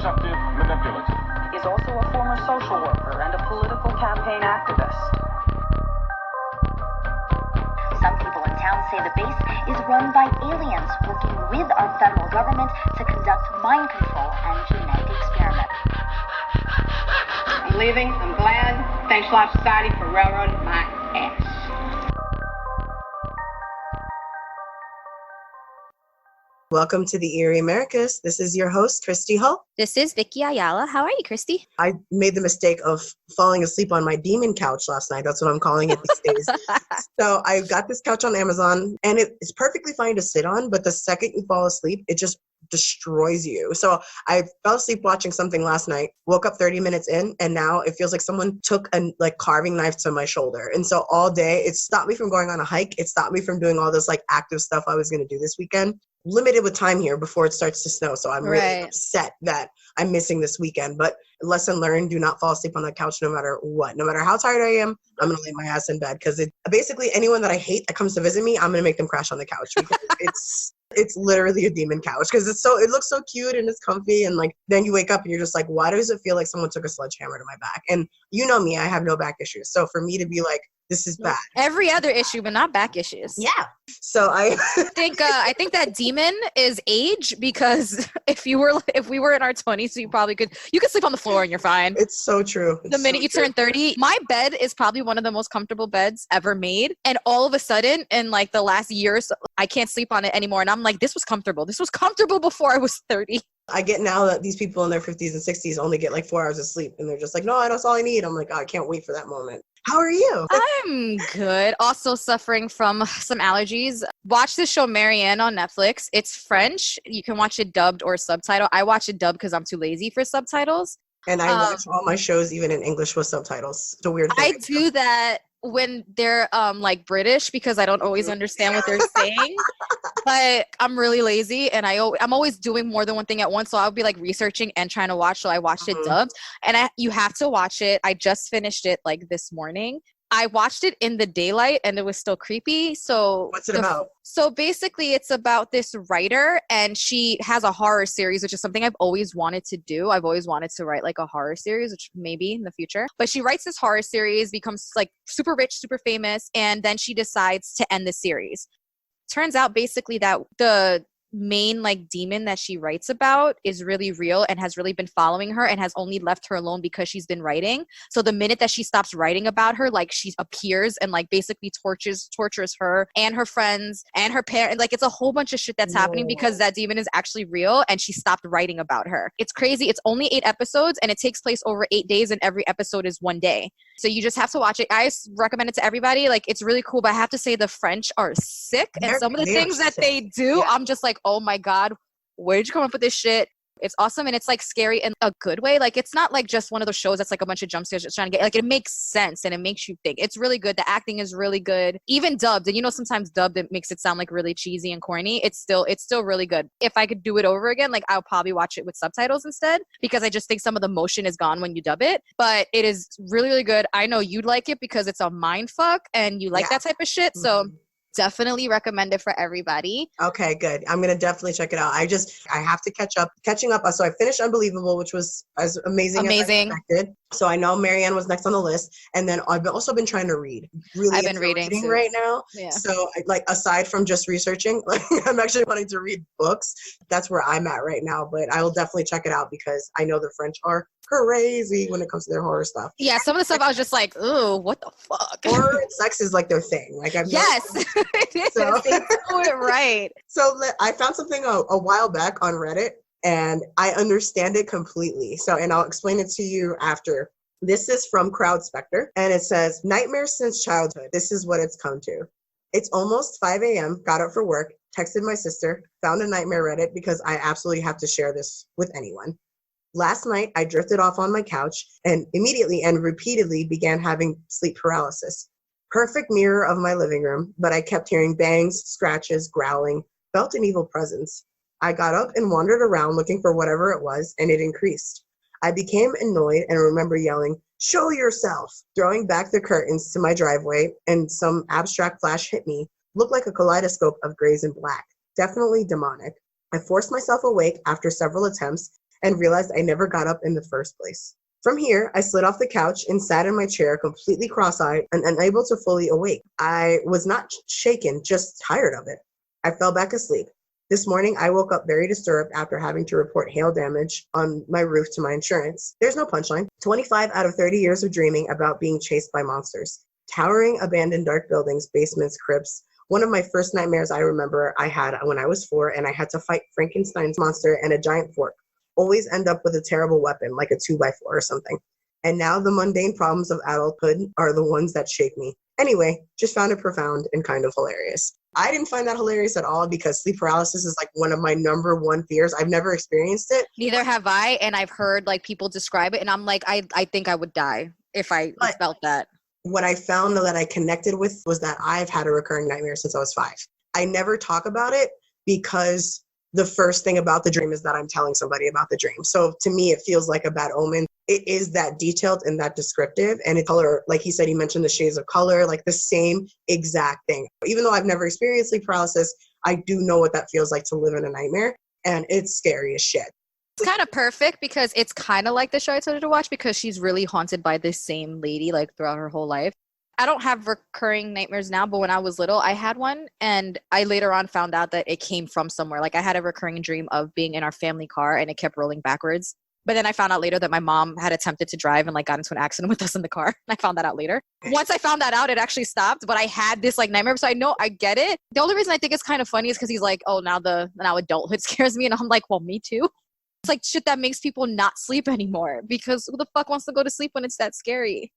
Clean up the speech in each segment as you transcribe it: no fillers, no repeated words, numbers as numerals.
deceptive, manipulative. He's also a former social worker and a political campaign activist. Some people in town say the base is run by aliens working with our federal government to conduct mind control and genetic experiments. I'm leaving. I'm glad. Thanks a lot, society, for railroading my ass. Welcome to the Eerie Americas. This is your host, Kristi Hull. This is Vicky Ayala. How are you, Kristi? I made the mistake of falling asleep on my demon couch last night. That's what I'm calling it these days. So I got this couch on Amazon, and it's perfectly fine to sit on, but the second you fall asleep, it just destroys you. So I fell asleep watching something last night, woke up 30 minutes in, and now it feels like someone took a carving knife to my shoulder. And so all day, it stopped me from going on a hike. It stopped me from doing all this active stuff I was going to do this weekend. Limited with time here before it starts to snow. So I'm really upset that I'm missing this weekend. But lesson learned, do not fall asleep on the couch no matter what. No matter how tired I am, I'm going to lay my ass in bed. Because basically anyone that I hate that comes to visit me, I'm going to make them crash on the couch. Because it's literally a demon couch. Because it looks so cute and it's comfy. And then you wake up and you're just like, why does it feel like someone took a sledgehammer to my back? And you know me, I have no back issues. So for me to be like, this is bad. Every other issue, but not back issues. Yeah. So I think that demon is age, because if we were in our 20s, you could sleep on the floor and you're fine. It's so true. The minute you turn 30, my bed is probably one of the most comfortable beds ever made. And all of a sudden, in the last year or so, I can't sleep on it anymore. And I'm like, this was comfortable. This was comfortable before I was 30. I get now that these people in their 50s and 60s only get 4 hours of sleep. And they're just like, no, that's all I need. I'm like, oh, I can't wait for that moment. How are you? I'm good. Also suffering from some allergies. Watch this show, Marianne, on Netflix. It's French. You can watch it dubbed or subtitled. I watch it dubbed because I'm too lazy for subtitles. And I watch all my shows even in English with subtitles. It's a weird thing. I do that when they're British, because I don't always understand what they're saying. But I'm really lazy, and I'm always doing more than one thing at once. So I'll be researching and trying to watch. So I watched it dubbed, and you have to watch it. I just finished it this morning. I watched it in the daylight and it was still creepy. So what's it about? So basically it's about this writer, and she has a horror series, which is something I've always wanted to do. I've always wanted to write a horror series, which maybe in the future. But she writes this horror series, becomes super rich, super famous, and then she decides to end the series. Turns out basically that the main demon that she writes about is really real and has really been following her and has only left her alone because she's been writing. So the minute that she stops writing about her, she appears and basically tortures her and her friends and her parents. It's a whole bunch of shit that's happening because that demon is actually real and she stopped writing about her. It's crazy. It's only 8 episodes and it takes place over 8 days, and every episode is 1 day. So you just have to watch it. I recommend it to everybody. It's really cool, but I have to say the French are sick, and some of the things that they do, I'm just like, oh my God, where did you come up with this shit? It's awesome, and it's scary in a good way. It's not just one of those shows that's a bunch of jump scares just trying to get, it makes sense and it makes you think. It's really good. The acting is really good, even dubbed. And sometimes dubbed, it makes it sound really cheesy and corny. It's still really good. If I could do it over again, I'll probably watch it with subtitles instead, because I just think some of the motion is gone when you dub it. But it is really, really good. I know you'd like it because it's a mind fuck and you like that type of shit. So definitely recommend it for everybody. Okay, good. I'm going to definitely check it out. I have to catching up. So I finished Unbelievable, which was as amazing as I expected. So I know Marianne was next on the list. And then I've also been trying to read. Really, I've been reading right now. Yeah. So aside from just researching, I'm actually wanting to read books. That's where I'm at right now. But I will definitely check it out because I know the French are crazy when it comes to their horror stuff. Yeah, some of the stuff I was just like, ooh, what the fuck? Horror and sex is their thing. Yes, it is. So, they do it right. So I found something a while back on Reddit, and I understand it completely. And I'll explain it to you after. This is from CrowdSpectre, and it says, nightmares since childhood. This is what it's come to. It's almost 5 a.m., got up for work, texted my sister, found a nightmare Reddit because I absolutely have to share this with anyone. Last night, I drifted off on my couch and immediately and repeatedly began having sleep paralysis. Perfect mirror of my living room, but I kept hearing bangs, scratches, growling, felt an evil presence. I got up and wandered around looking for whatever it was, and it increased. I became annoyed and remember yelling, "Show yourself!" Throwing back the curtains to my driveway, and some abstract flash hit me. Looked like a kaleidoscope of grays and black. Definitely demonic. I forced myself awake after several attempts and realized I never got up in the first place. From here, I slid off the couch and sat in my chair completely cross-eyed and unable to fully awake. I was not shaken, just tired of it. I fell back asleep. This morning, I woke up very disturbed after having to report hail damage on my roof to my insurance. There's no punchline. 25 out of 30 years of dreaming about being chased by monsters. Towering, abandoned dark buildings, basements, crypts. One of my first nightmares I remember I had when I was 4 and I had to fight Frankenstein's monster and a giant fork. Always end up with a terrible weapon, like a 2x4 or something. And now the mundane problems of adulthood are the ones that shake me. Anyway, just found it profound and kind of hilarious. I didn't find that hilarious at all because sleep paralysis is like one of my number one fears. I've never experienced it. Neither have I, and I've heard like people describe it, and I'm like, I think I would die if I felt that. What I found that I connected with was that I've had a recurring nightmare since I was 5. I never talk about it because the first thing about the dream is that I'm telling somebody about the dream. So to me, it feels like a bad omen. It is that detailed and that descriptive. And it's color, like he said, he mentioned the shades of color, like the same exact thing. Even though I've never experienced sleep paralysis, I do know what that feels like to live in a nightmare. And it's scary as shit. It's kind of perfect because it's kind of like the show I told you to watch because she's really haunted by this same lady like throughout her whole life. I don't have recurring nightmares now, but when I was little, I had one. And I later on found out that it came from somewhere. Like I had a recurring dream of being in our family car and it kept rolling backwards. But then I found out later that my mom had attempted to drive and like got into an accident with us in the car. I found that out later. Once I found that out, it actually stopped. But I had this like nightmare. So I know I get it. The only reason I think it's kind of funny is because he's like, oh, now adulthood scares me. And I'm like, well, me too. It's like shit that makes people not sleep anymore because who the fuck wants to go to sleep when it's that scary?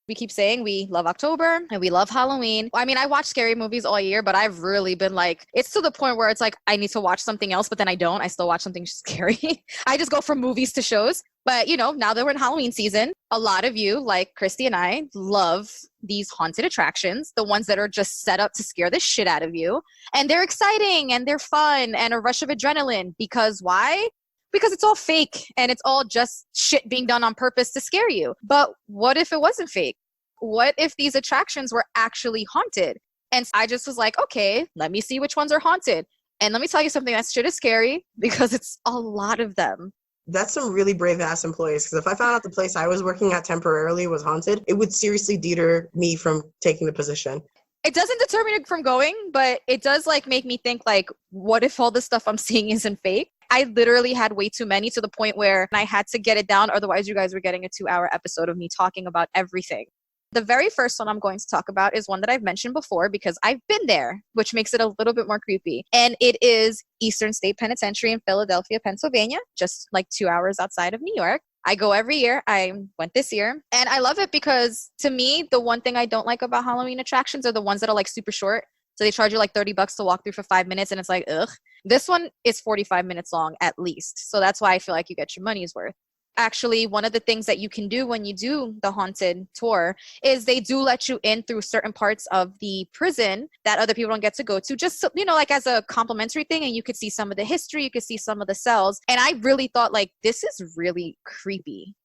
We keep saying we love October and we love Halloween. I mean, I watch scary movies all year, but I've really been like, it's to the point where it's like, I need to watch something else, but then I don't. I still watch something scary. I just go from movies to shows. But, you know, now that we're in Halloween season, a lot of you, like Kristi and I, love these haunted attractions, the ones that are just set up to scare the shit out of you. And they're exciting and they're fun and a rush of adrenaline. Because why? Because it's all fake and it's all just shit being done on purpose to scare you. But what if it wasn't fake? What if these attractions were actually haunted? And I just was like, okay, let me see which ones are haunted. And let me tell you something, that shit is scary because it's a lot of them. That's some really brave ass employees. Because if I found out the place I was working at temporarily was haunted, it would seriously deter me from taking the position. It doesn't deter me from going, but it does like make me think like, what if all the stuff I'm seeing isn't fake? I literally had way too many to the point where I had to get it down. Otherwise, you guys were getting a 2-hour episode of me talking about everything. The very first one I'm going to talk about is one that I've mentioned before because I've been there, which makes it a little bit more creepy. And it is Eastern State Penitentiary in Philadelphia, Pennsylvania, just like 2 hours outside of New York. I go every year. I went this year. And I love it because to me, the one thing I don't like about Halloween attractions are the ones that are like super short. So they charge you like $30 to walk through for 5 minutes. And it's like, ugh. This one is 45 minutes long at least. So that's why I feel like you get your money's worth. Actually, one of the things that you can do when you do the haunted tour is they do let you in through certain parts of the prison that other people don't get to go to, just, you know, like as a complimentary thing. And you could see some of the history, you could see some of the cells. And I really thought like, this is really creepy.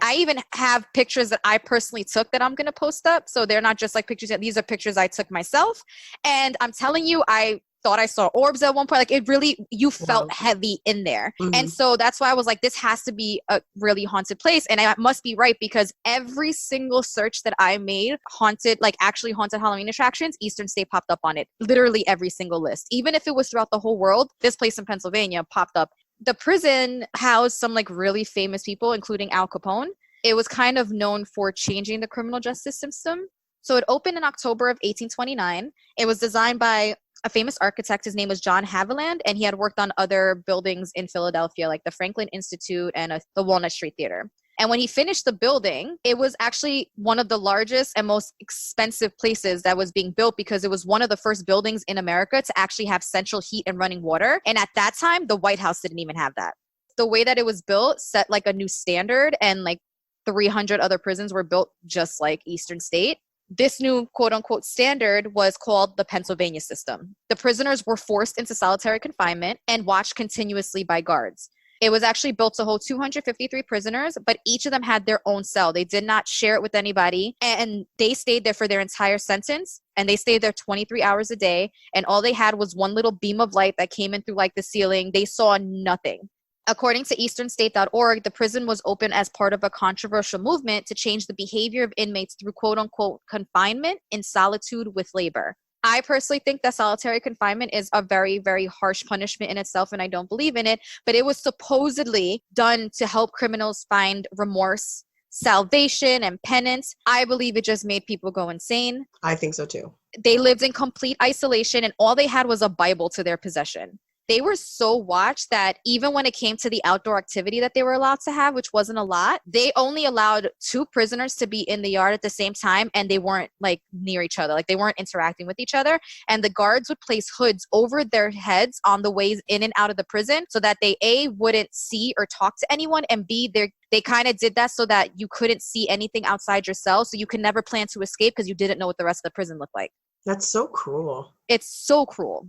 I even have pictures that I personally took that I'm going to post up. So they're not just like pictures. These are pictures I took myself. And I'm telling you, I thought I saw orbs at one point. Like it really, you felt heavy in there. Mm-hmm. And so that's why I was like, this has to be a really haunted place. And I must be right because every single search that I made haunted, like actually haunted Halloween attractions, Eastern State popped up on it. Literally every single list. Even if it was throughout the whole world, this place in Pennsylvania popped up. The prison housed some like really famous people, including Al Capone. It was kind of known for changing the criminal justice system. So it opened in October of 1829. It was designed by a famous architect. His name was John Haviland, and he had worked on other buildings in Philadelphia, like the Franklin Institute and the Walnut Street Theater. And when he finished the building, it was actually one of the largest and most expensive places that was being built because it was one of the first buildings in America to actually have central heat and running water. And at that time, the White House didn't even have that. The way that it was built set like a new standard, and like 300 other prisons were built just like Eastern State. This new quote unquote standard was called the Pennsylvania system. The prisoners were forced into solitary confinement and watched continuously by guards. It was actually built to hold 253 prisoners, but each of them had their own cell. They did not share it with anybody, and they stayed there for their entire sentence, and they stayed there 23 hours a day, and all they had was one little beam of light that came in through like the ceiling. They saw nothing. According to easternstate.org, the prison was opened as part of a controversial movement to change the behavior of inmates through quote-unquote confinement in solitude with labor. I personally think that solitary confinement is a very, very harsh punishment in itself, and I don't believe in it, but it was supposedly done to help criminals find remorse, salvation, and penance. I believe it just made people go insane. I think so too. They lived in complete isolation, and all they had was a Bible to their possession. They were so watched that even when it came to the outdoor activity that they were allowed to have, which wasn't a lot, they only allowed 2 prisoners to be in the yard at the same time, and they weren't like near each other. Like they weren't interacting with each other. And the guards would place hoods over their heads on the ways in and out of the prison so that they A, wouldn't see or talk to anyone, and B, they kind of did that so that you couldn't see anything outside your cell, so you could never plan to escape because you didn't know what the rest of the prison looked like. That's so cruel. It's so cruel.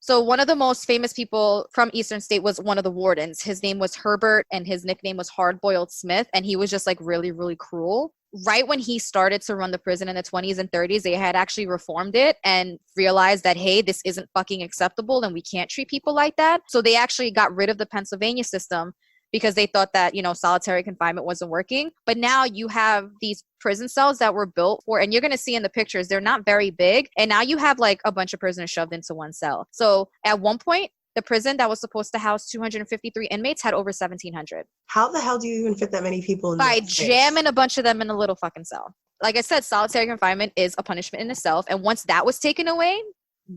So one of the most famous people from Eastern State was one of the wardens. His name was Herbert, and his nickname was Hard-Boiled Smith, and he was just like really, really cruel. Right when he started to run the prison in the 20s and 30s, they had actually reformed it and realized that, hey, this isn't fucking acceptable and we can't treat people like that. So they actually got rid of the Pennsylvania system because they thought that, solitary confinement wasn't working. But now you have these prison cells that were built for, and you're going to see in the pictures, they're not very big. And now you have like a bunch of prisoners shoved into one cell. So at one point, the prison that was supposed to house 253 inmates had over 1,700. How the hell do you even fit that many people in By that space? jamming a bunch of them in a little fucking cell. Like I said, solitary confinement is a punishment in itself. And once that was taken away,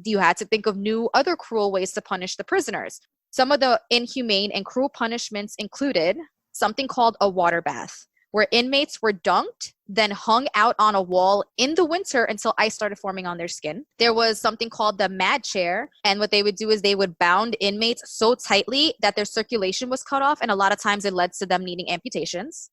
you had to think of new other cruel ways to punish the prisoners. Some of the inhumane and cruel punishments included something called a water bath, where inmates were dunked, then hung out on a wall in the winter until ice started forming on their skin. There was something called the mad chair, and what they would do is they would bound inmates so tightly that their circulation was cut off, and a lot of times it led to them needing amputations.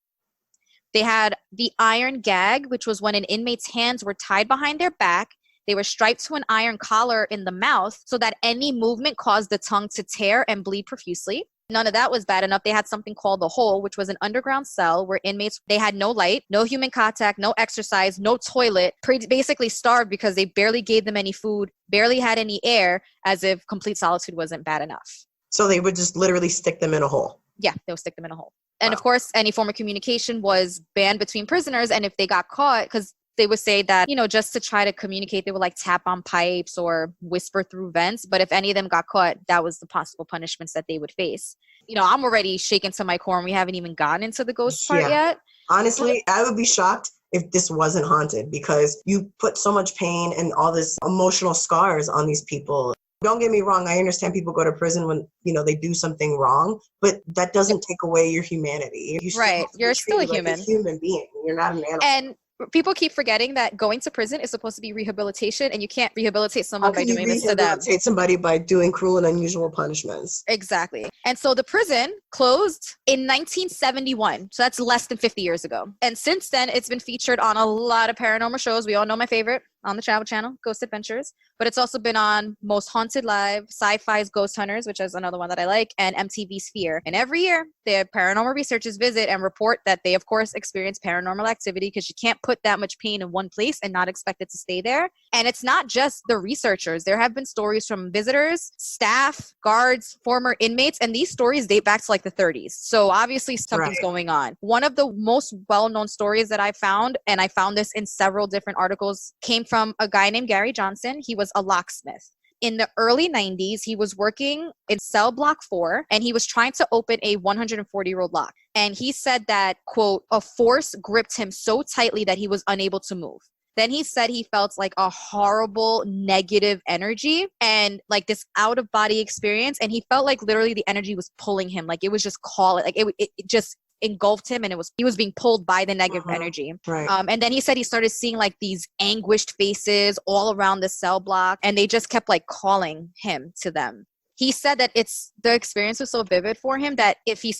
They had the iron gag, which was when an inmate's hands were tied behind their back. They were striped to an iron collar in the mouth so that any movement caused the tongue to tear and bleed profusely. None of that was bad enough. They had something called the hole, which was an underground cell where inmates, they had no light, no human contact, no exercise, no toilet, basically starved because they barely gave them any food, barely had any air, as if complete solitude wasn't bad enough. So they would just literally stick them in a hole. Yeah, they would stick them in a hole. And of course, any form of communication was banned between prisoners. And if they got caught, because they would say that, just to try to communicate, they would like tap on pipes or whisper through vents. But if any of them got caught, that was the possible punishments that they would face. I'm already shaken to my core and we haven't even gotten into the ghost part yet. Honestly, I would be shocked if this wasn't haunted because you put so much pain and all this emotional scars on these people. Don't get me wrong. I understand people go to prison when, they do something wrong, but that doesn't take away your humanity. You're still a human. Like a human being. You're not an animal. And people keep forgetting that going to prison is supposed to be rehabilitation, and you can't rehabilitate someone by doing this to them. Rehabilitate somebody by doing cruel and unusual punishments. Exactly. And so the prison closed in 1971. So that's less than 50 years ago. And since then, it's been featured on a lot of paranormal shows. We all know my favorite on the Travel Channel, Ghost Adventures. But it's also been on Most Haunted Live, Sci-Fi's Ghost Hunters, which is another one that I like, and MTV Sphere. And every year, the paranormal researchers visit and report that they, of course, experience paranormal activity because you can't put that much pain in one place and not expect it to stay there. And it's not just the researchers. There have been stories from visitors, staff, guards, former inmates, and these stories date back to like the 30s. So obviously something's going on. One of the most well-known stories that I found, and I found this in several different articles, came from a guy named Gary Johnson. He was a locksmith. In the early 90s, he was working in cell block 4, and he was trying to open a 140-year-old lock. And he said that, quote, a force gripped him so tightly that he was unable to move. Then he said he felt like a horrible negative energy and like this out of body experience. And he felt like literally the energy was pulling him. Like it was just calling, like it just engulfed him, and he was being pulled by the negative energy. Right. And then he said he started seeing like these anguished faces all around the cell block, and they just kept like calling him to them. He said that the experience was so vivid for him that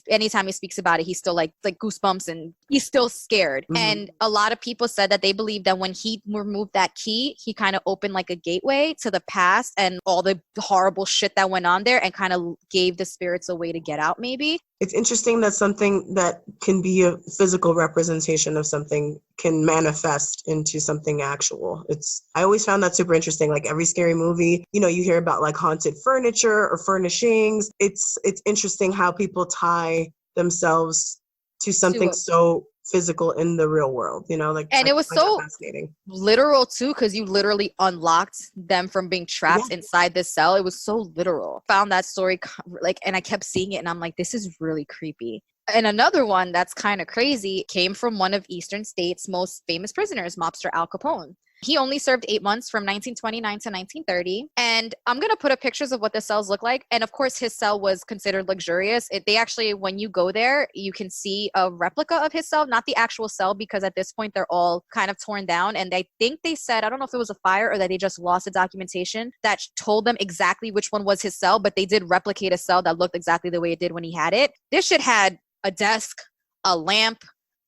anytime he speaks about it, he's still like goosebumps and he's still scared. Mm-hmm. And a lot of people said that they believe that when he removed that key, he kind of opened like a gateway to the past and all the horrible shit that went on there and kind of gave the spirits a way to get out maybe. It's interesting that something that can be a physical representation of something can manifest into something actual. I always found that super interesting. Like every scary movie, you hear about like haunted furniture or furnishings. It's interesting how people tie themselves to something so physical in the real world, And it was so fascinating. Literal too, because you literally unlocked them from being trapped inside this cell. It was so literal. Found that story and I kept seeing it and I'm like, this is really creepy. And another one that's kind of crazy came from one of Eastern State's most famous prisoners, mobster Al Capone. He only served 8 months from 1929 to 1930. And I'm going to put up pictures of what the cells look like. And of course, his cell was considered luxurious. They actually, when you go there, you can see a replica of his cell, not the actual cell, because at this point, they're all kind of torn down. And I think they said, I don't know if it was a fire or that they just lost the documentation that told them exactly which one was his cell, but they did replicate a cell that looked exactly the way it did when he had it. This shit had a desk, a lamp,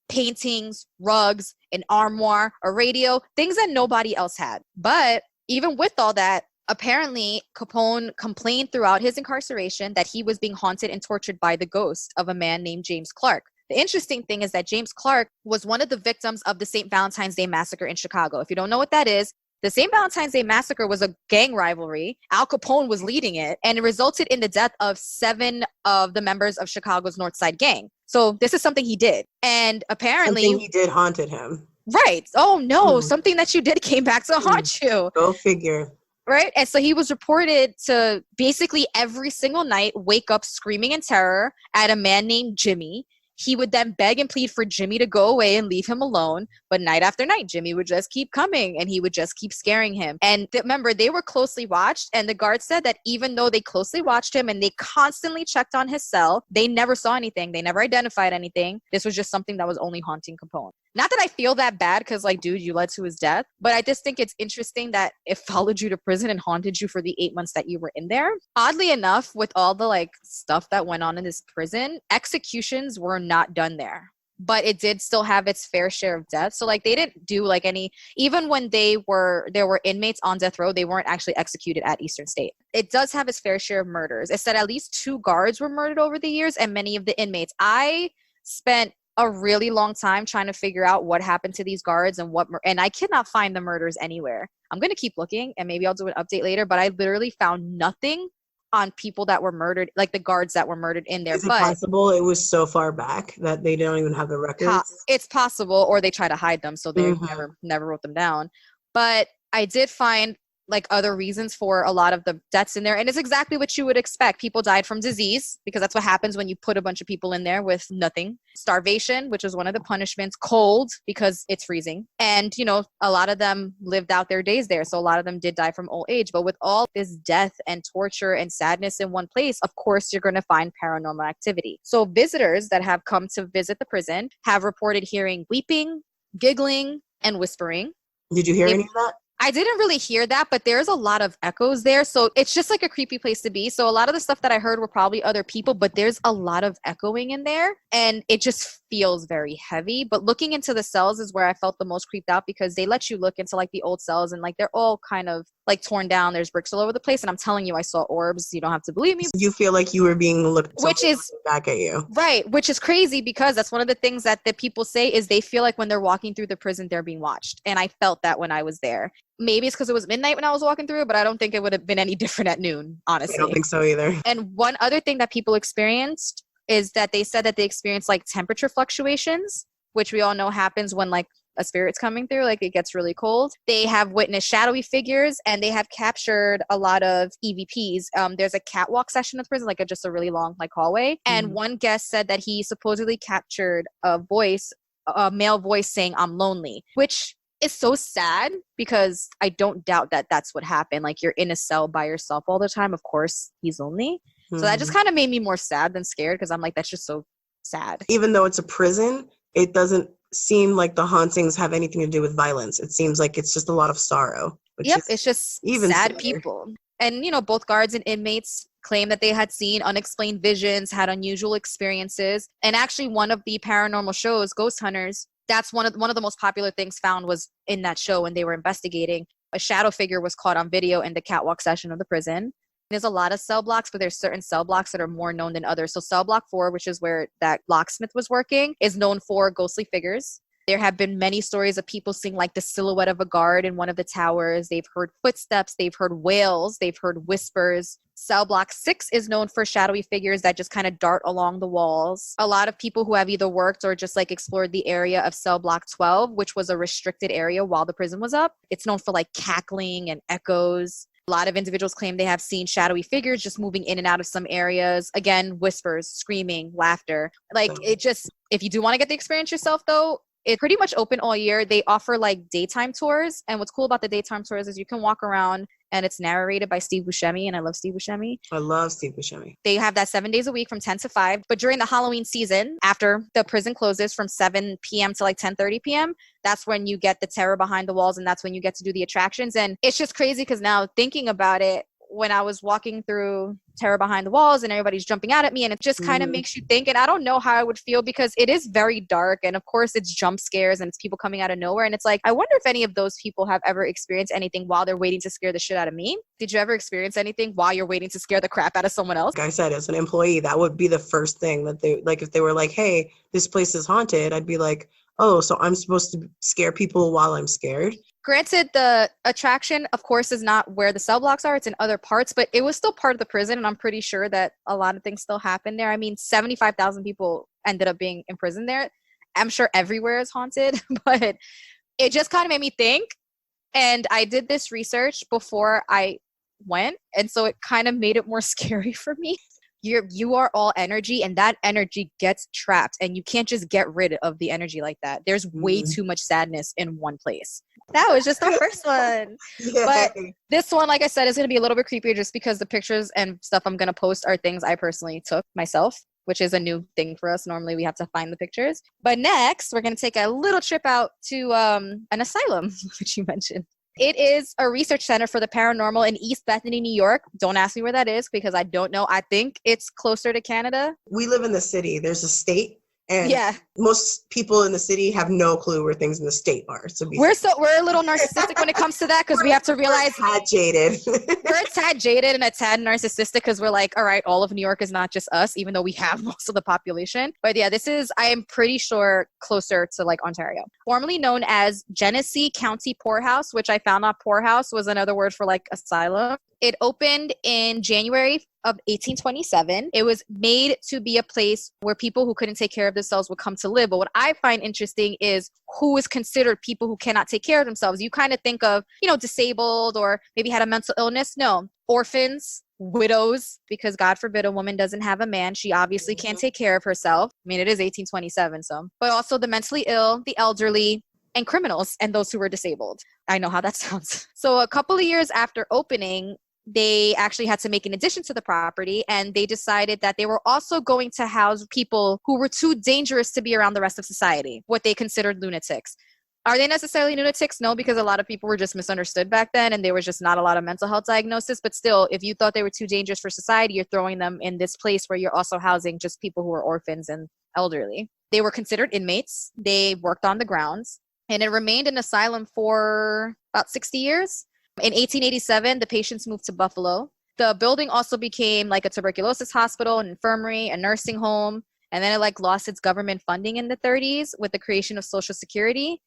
paintings, rugs, an armoire, a radio, things that nobody else had. But even with all that, apparently Capone complained throughout his incarceration that he was being haunted and tortured by the ghost of a man named James Clark. The interesting thing is that James Clark was one of the victims of the St. Valentine's Day Massacre in Chicago. If you don't know what that is, the St. Valentine's Day Massacre was a gang rivalry. Al Capone was leading it, and it resulted in the death of 7 of the members of Chicago's North Side Gang. So this is something he did. And apparently... Something he did haunted him. Right. Oh, no. Something that you did came back to haunt you. Go figure. Right. And so he was reported to basically every single night wake up screaming in terror at a man named Jimmy. He would then beg and plead for Jimmy to go away and leave him alone. But night after night, Jimmy would just keep coming and he would just keep scaring him. And remember, they were closely watched. And the guards said that even though they closely watched him and they constantly checked on his cell, they never saw anything. They never identified anything. This was just something that was only haunting Capone. Not that I feel that bad because, like, dude, you led to his death. But I just think it's interesting that it followed you to prison and haunted you for the 8 months that you were in there. Oddly enough, with all the, like, stuff that went on in this prison, executions were not done there. But it did still have its fair share of deaths. So, like, they didn't do, like, any... Even when there were inmates on death row, they weren't actually executed at Eastern State. It does have its fair share of murders. It said at least 2 guards were murdered over the years and many of the inmates. I spent a really long time trying to figure out what happened to these guards and I cannot find the murders anywhere. I'm going to keep looking and maybe I'll do an update later, but I literally found nothing on people that were murdered, like the guards that were murdered in there. Is it possible it was so far back that they don't even have the records? It's possible, or they try to hide them, so they never wrote them down. But I did find like other reasons for a lot of the deaths in there. And it's exactly what you would expect. People died from disease because that's what happens when you put a bunch of people in there with nothing. Starvation, which is one of the punishments. Cold because it's freezing. And, a lot of them lived out their days there. So a lot of them did die from old age. But with all this death and torture and sadness in one place, of course, you're going to find paranormal activity. So visitors that have come to visit the prison have reported hearing weeping, giggling, and whispering. Did you hear any of that? I didn't really hear that, but there's a lot of echoes there. So it's just like a creepy place to be. So a lot of the stuff that I heard were probably other people, but there's a lot of echoing in there and it just feels very heavy. But looking into the cells is where I felt the most creeped out because they let you look into like the old cells and like they're all kind of like torn down. There's bricks all over the place. And I'm telling you, I saw orbs. You don't have to believe me. You feel like you were being looked back at you. Right. Which is crazy because that's one of the things that the people say is they feel like when they're walking through the prison, they're being watched. And I felt that when I was there. Maybe it's because it was midnight when I was walking through it, but I don't think it would have been any different at noon, honestly. I don't think so either. And one other thing that people experienced is that they said that they experienced like temperature fluctuations, which we all know happens when like a spirit's coming through, like it gets really cold. They have witnessed shadowy figures and they have captured a lot of EVPs. There's a catwalk session at the prison, like just a really long like hallway. And one guest said that he supposedly captured a male voice saying, "I'm lonely," which is so sad because I don't doubt that that's what happened. Like you're in a cell by yourself all the time. Of course, he's lonely. So that just kind of made me more sad than scared because I'm like, that's just so sad. Even though it's a prison, it doesn't seem like the hauntings have anything to do with violence. It seems like it's just a lot of sorrow. It's just even sad people. And, both guards and inmates claim that they had seen unexplained visions, had unusual experiences. And actually one of the paranormal shows, Ghost Hunters, that's one of the most popular things found was in that show when they were investigating. A shadow figure was caught on video in the catwalk session of the prison. There's a lot of cell blocks, but there's certain cell blocks that are more known than others. So cell block 4, which is where that locksmith was working, is known for ghostly figures. There have been many stories of people seeing like the silhouette of a guard in one of the towers. They've heard footsteps, they've heard wails, they've heard whispers. Cell block 6 is known for shadowy figures that just kind of dart along the walls. A lot of people who have either worked or just like explored the area of cell block 12, which was a restricted area while the prison was up. It's known for like cackling and echoes. A lot of individuals claim they have seen shadowy figures just moving in and out of some areas. Again, whispers, screaming, laughter. Like it just, if you do want to get the experience yourself though, it's pretty much open all year. They offer like daytime tours. And what's cool about the daytime tours is you can walk around and it's narrated by Steve Buscemi. And I love Steve Buscemi. I love Steve Buscemi. They have that 7 days a week from 10 to 5. But during the Halloween season, after the prison closes from 7 p.m. to like 10:30 p.m., that's when you get the terror behind the walls. And that's when you get to do the attractions. And it's just crazy because now thinking about it, when I was walking through Terror Behind the Walls and everybody's jumping out at me and it just kind of makes you think, and I don't know how I would feel because it is very dark and of course it's jump scares and it's people coming out of nowhere and it's like, I wonder if any of those people have ever experienced anything while they're waiting to scare the shit out of me. Did you ever experience anything while you're waiting to scare the crap out of someone else? Like I said, as an employee, that would be the first thing that they, like if they were like, hey, this place is haunted, I'd be like, oh, so I'm supposed to scare people while I'm scared? Granted, the attraction, of course, is not where the cell blocks are. It's in other parts, but it was still part of the prison. And I'm pretty sure that a lot of things still happen there. I mean, 75,000 people ended up being imprisoned there. I'm sure everywhere is haunted, but it just kind of made me think. And I did this research before I went. And so it kind of made it more scary for me. You are all energy and that energy gets trapped and you can't just get rid of the energy like that. There's way too much sadness in one place. That was just the first one. But this one, like I said, is going to be a little bit creepier just because the pictures and stuff I'm going to post are things I personally took myself, which is a new thing for us. Normally we have to find the pictures. But next, we're going to take a little trip out to an asylum, which you mentioned. It is a research center for the paranormal in East Bethany, New York. Don't ask me where that is because I don't know. I think it's closer to Canada. We live in the city. There's a state. And yeah, most people in the city have no clue where things in the state are. So we're a little narcissistic when it comes to that because we have to realize we're a tad jaded. We're a tad jaded and a tad narcissistic because we're like, all right, all of New York is not just us, even though we have most of the population. But yeah, this is, I am pretty sure, closer to like Ontario. Formerly known as Genesee County Poorhouse, which I found out poorhouse was another word for like asylum. It opened in January of 1827. It was made to be a place where people who couldn't take care of themselves would come to live. But what I find interesting is who is considered people who cannot take care of themselves. You kind of think of, disabled or maybe had a mental illness. No, orphans, widows, because God forbid a woman doesn't have a man. She obviously can't take care of herself. I mean, it is 1827, so. But also the mentally ill, the elderly, and criminals, and those who were disabled. I know how that sounds. So a couple of years after opening, they actually had to make an addition to the property, and they decided that they were also going to house people who were too dangerous to be around the rest of society, what they considered lunatics. Are they necessarily lunatics? No, because a lot of people were just misunderstood back then, and there was just not a lot of mental health diagnosis. But still, if you thought they were too dangerous for society, you're throwing them in this place where you're also housing just people who are orphans and elderly. They were considered inmates. They worked on the grounds, and it remained an asylum for about 60 years. In 1887, the patients moved to Buffalo. The building also became like a tuberculosis hospital, an infirmary, a nursing home, and then it lost its government funding in the 30s with the creation of Social Security.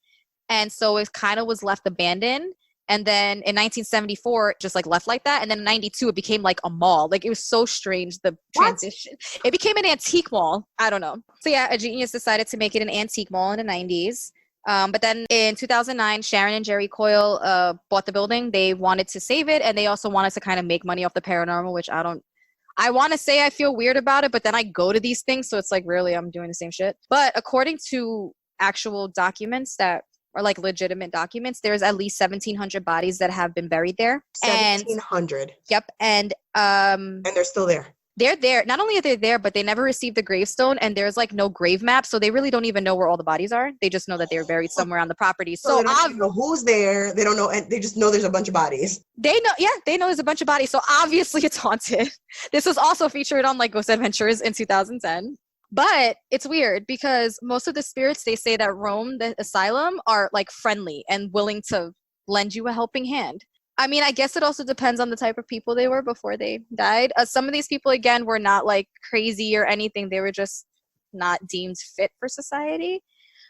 And so it kind of was left abandoned. And then in 1974, just left like that. And then in 92, it became like a mall. It was so strange, the transition. It became an antique mall. I don't know. So yeah, a genius decided to make it an antique mall in the 90s. But then in 2009, Sharon and Jerry Coyle bought the building. They wanted to save it, and they also wanted to kind of make money off the paranormal, which I want to say I feel weird about it, but then I go to these things, so it's really I'm doing the same shit. But according to actual documents that are legitimate documents, there's at least 1,700 bodies that have been buried there. 1,700. Yep, and they're still there. They're there. Not only are they there, but they never received the gravestone, and there's no grave map, so they really don't even know where all the bodies are. They just know that they're buried somewhere on the property. So they don't even know who's there. They don't know, and they just know there's a bunch of bodies. They know there's a bunch of bodies. So obviously it's haunted. This was also featured on Ghost Adventures in 2010. But it's weird because most of the spirits they say that roam the asylum are friendly and willing to lend you a helping hand. I mean, I guess it also depends on the type of people they were before they died. Some of these people, again, were not like crazy or anything. They were just not deemed fit for society.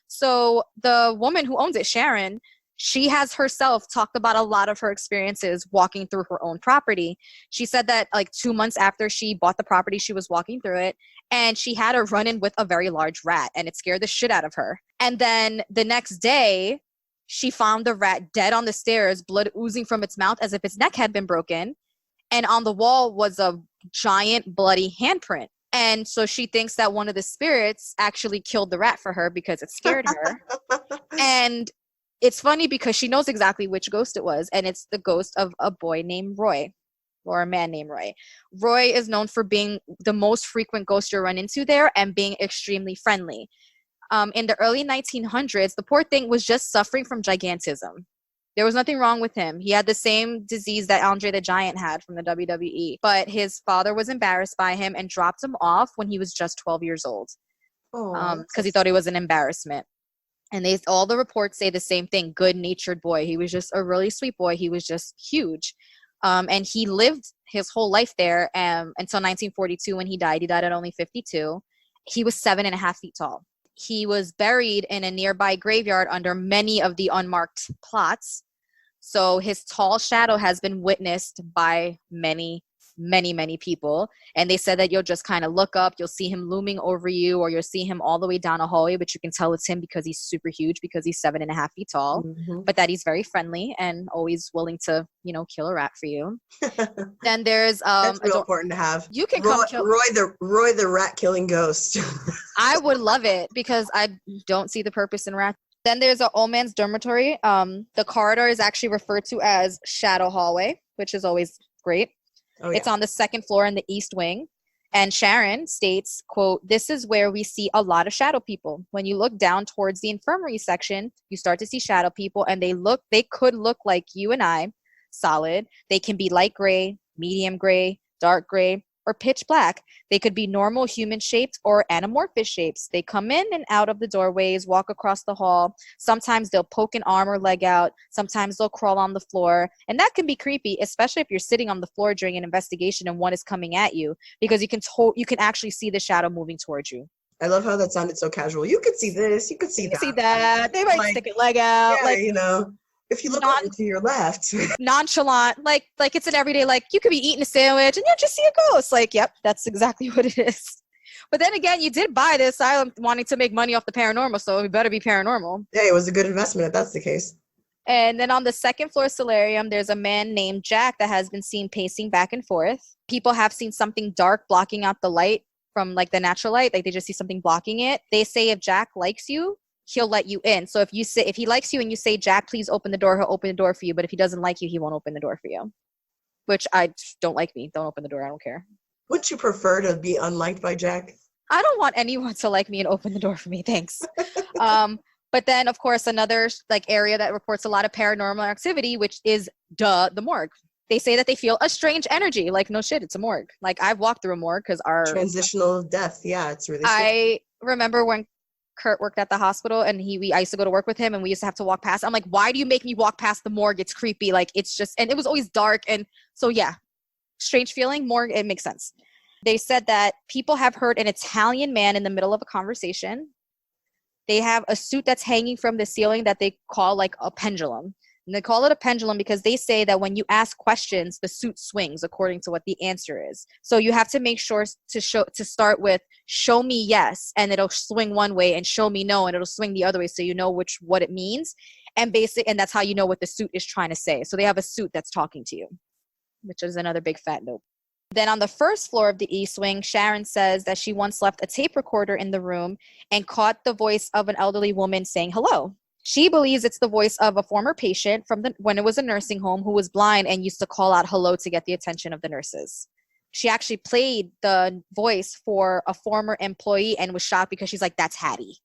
So the woman who owns it, Sharon, she has herself talked about a lot of her experiences walking through her own property. She said that like 2 months after she bought the property, she was walking through it and she had a run-in with a very large rat and it scared the shit out of her. And then the next day, she found the rat dead on the stairs, blood oozing from its mouth as if its neck had been broken. And on the wall was a giant bloody handprint. And so she thinks that one of the spirits actually killed the rat for her because it scared her. And it's funny because she knows exactly which ghost it was. And it's the ghost of a boy named Roy, or a man named Roy. Roy is known for being the most frequent ghost you'll run into there and being extremely friendly. In the early 1900s, the poor thing was just suffering from gigantism. There was nothing wrong with him. He had the same disease that Andre the Giant had from the WWE, but his father was embarrassed by him and dropped him off when he was just 12 years old because he thought he was an embarrassment. And all the reports say the same thing, good-natured boy. He was just a really sweet boy. He was just huge. And he lived his whole life there until 1942 when he died. He died at only 52. He was 7.5 feet tall. He was buried in a nearby graveyard under many of the unmarked plots. So his tall shadow has been witnessed by many, many, many people. And they said that you'll just kind of look up, you'll see him looming over you, or you'll see him all the way down a hallway, but you can tell it's him because he's super huge, because he's 7.5 feet tall, but that he's very friendly and always willing to, kill a rat for you. Then there's that's real important to have. You can Roy, come kill Roy the rat killing ghost. I would love it because I don't see the purpose in rats. Then there's an old man's dormitory. The corridor is actually referred to as Shadow Hallway, which is always great. Oh, yeah. It's on the second floor in the east wing. And Sharon states, quote, "This is where we see a lot of shadow people. When you look down towards the infirmary section, you start to see shadow people, and they could look like you and I, solid. They can be light gray, medium gray, dark gray, or pitch black. They could be normal human shaped or anamorphous shapes. They come in and out of the doorways, walk across the hall. Sometimes they'll poke an arm or leg out. Sometimes they'll crawl on the floor. And that can be creepy, especially if you're sitting on the floor during an investigation and one is coming at you, because you can actually see the shadow moving towards you." I love how that sounded so casual. You could see this. You could see that. See that. They might stick a leg out. Yeah, if you look over to your left. Nonchalant, like it's an everyday, like you could be eating a sandwich and you'll just see a ghost. Like, yep, that's exactly what it is. But then again, you did buy the asylum wanting to make money off the paranormal, so it better be paranormal. Yeah, it was a good investment if that's the case. And then on the second floor solarium, there's a man named Jack that has been seen pacing back and forth. People have seen something dark blocking out the light from like the natural light. Like they just see something blocking it. They say if Jack likes you, he'll let you in. So if he likes you and you say, "Jack, please open the door," he'll open the door for you. But if he doesn't like you, he won't open the door for you. Which I don't like me. Don't open the door. I don't care. Would you prefer to be unliked by Jack? I don't want anyone to like me and open the door for me. Thanks. But then, of course, another like area that reports a lot of paranormal activity, which is the morgue. They say that they feel a strange energy. Like, no shit, it's a morgue. Like, I've walked through a morgue because transitional death. Yeah, it's really. I remember when Kurt worked at the hospital and I used to go to work with him and we used to have to walk past. I'm like, why do you make me walk past the morgue? It's creepy. Like, it's just, and it was always dark. And so, yeah, strange feeling, morgue, it makes sense. They said that people have heard an Italian man in the middle of a conversation. They have a suit that's hanging from the ceiling that they call like a pendulum. And they call it a pendulum because they say that when you ask questions, the suit swings according to what the answer is. So you have to make sure to start with "show me yes," and it'll swing one way, and "show me no," and it'll swing the other way, so you know what it means. And that's how you know what the suit is trying to say. So they have a suit that's talking to you, which is another big fat nope. Then on the first floor of the East Wing, Sharon says that she once left a tape recorder in the room and caught the voice of an elderly woman saying hello. She believes it's the voice of a former patient when it was a nursing home who was blind and used to call out hello to get the attention of the nurses. She actually played the voice for a former employee and was shocked because she's like, "That's Hattie."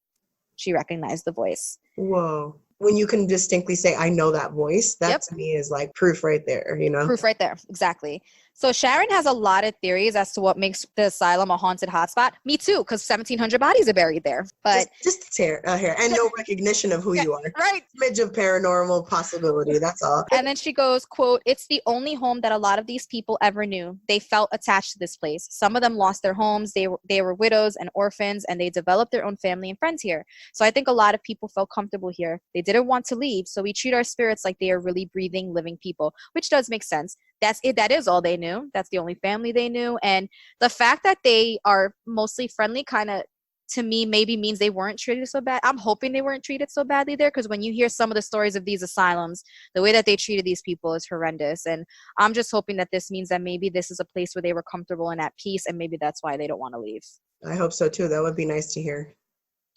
She recognized the voice. Whoa. When you can distinctly say, "I know that voice," that to me is like proof right there, Proof right there. Exactly. So Sharon has a lot of theories as to what makes the asylum a haunted hotspot. Me too, because 1,700 bodies are buried there. But just hair, and no recognition of who you are. Right. Image of paranormal possibility. That's all. And then she goes, quote, "It's the only home that a lot of these people ever knew. They felt attached to this place. Some of them lost their homes. They were widows and orphans, and they developed their own family and friends here. So I think a lot of people felt comfortable here. They didn't want to leave, so we treat our spirits like they are really breathing, living people," which does make sense. That's it. That is all they knew. That's the only family they knew. And the fact that they are mostly friendly kind of, to me, maybe means they weren't treated so bad. I'm hoping they weren't treated so badly there, because when you hear some of the stories of these asylums, the way that they treated these people is horrendous. And I'm just hoping that this means that maybe this is a place where they were comfortable and at peace, and maybe that's why they don't want to leave. I hope so too. That would be nice to hear.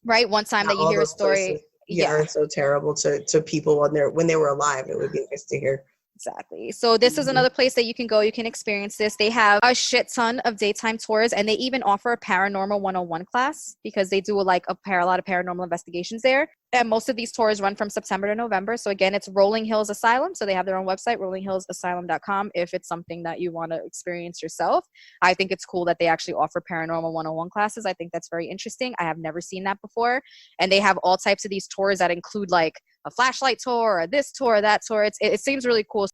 Right? One time that you hear a story. Yeah, it's so terrible to people when they were alive. It would be nice to hear. Exactly. So this is another place that you can go. You can experience this. They have a shit ton of daytime tours, and they even offer a paranormal 101 class, because they do a lot of paranormal investigations there. And most of these tours run from September to November. So again, it's Rolling Hills Asylum. So they have their own website, rollinghillsasylum.com, if it's something that you want to experience yourself. I think it's cool that they actually offer paranormal 101 classes. I think that's very interesting. I have never seen that before. And they have all types of these tours that include like a flashlight tour, or this tour, or that tour. It seems really cool.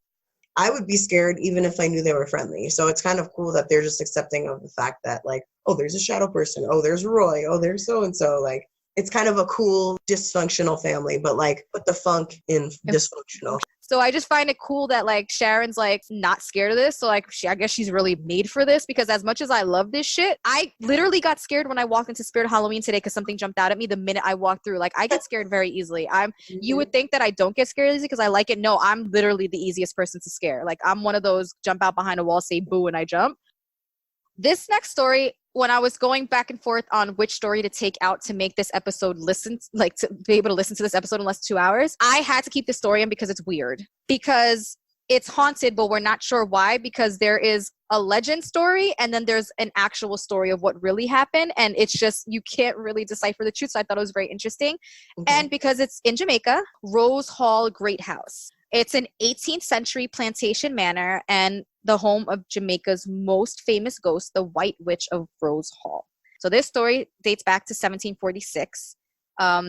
I would be scared even if I knew they were friendly. So it's kind of cool that they're just accepting of the fact that, like, oh, there's a shadow person. Oh, there's Roy. Oh, there's so-and-so. Like, it's kind of a cool dysfunctional family, but like put the funk in dysfunctional. So I just find it cool that like Sharon's like not scared of this. So like I guess she's really made for this, because as much as I love this shit, I literally got scared when I walked into Spirit Halloween today because something jumped out at me the minute I walked through. Like I get scared very easily. You would think that I don't get scared easily because I like it. No, I'm literally the easiest person to scare. Like I'm one of those jump out behind a wall, say boo, and I jump. This next story, when I was going back and forth on which story to take out to make this episode to be able to listen to this episode in less than 2 hours, I had to keep the story in because it's weird. Because it's haunted, but we're not sure why, because there is a legend story and then there's an actual story of what really happened. And it's just, you can't really decipher the truth. So I thought it was very interesting. Okay. And because it's in Jamaica, Rose Hall Great House. It's an 18th century plantation manor and the home of Jamaica's most famous ghost, the White Witch of Rose Hall. So this story dates back to 1746.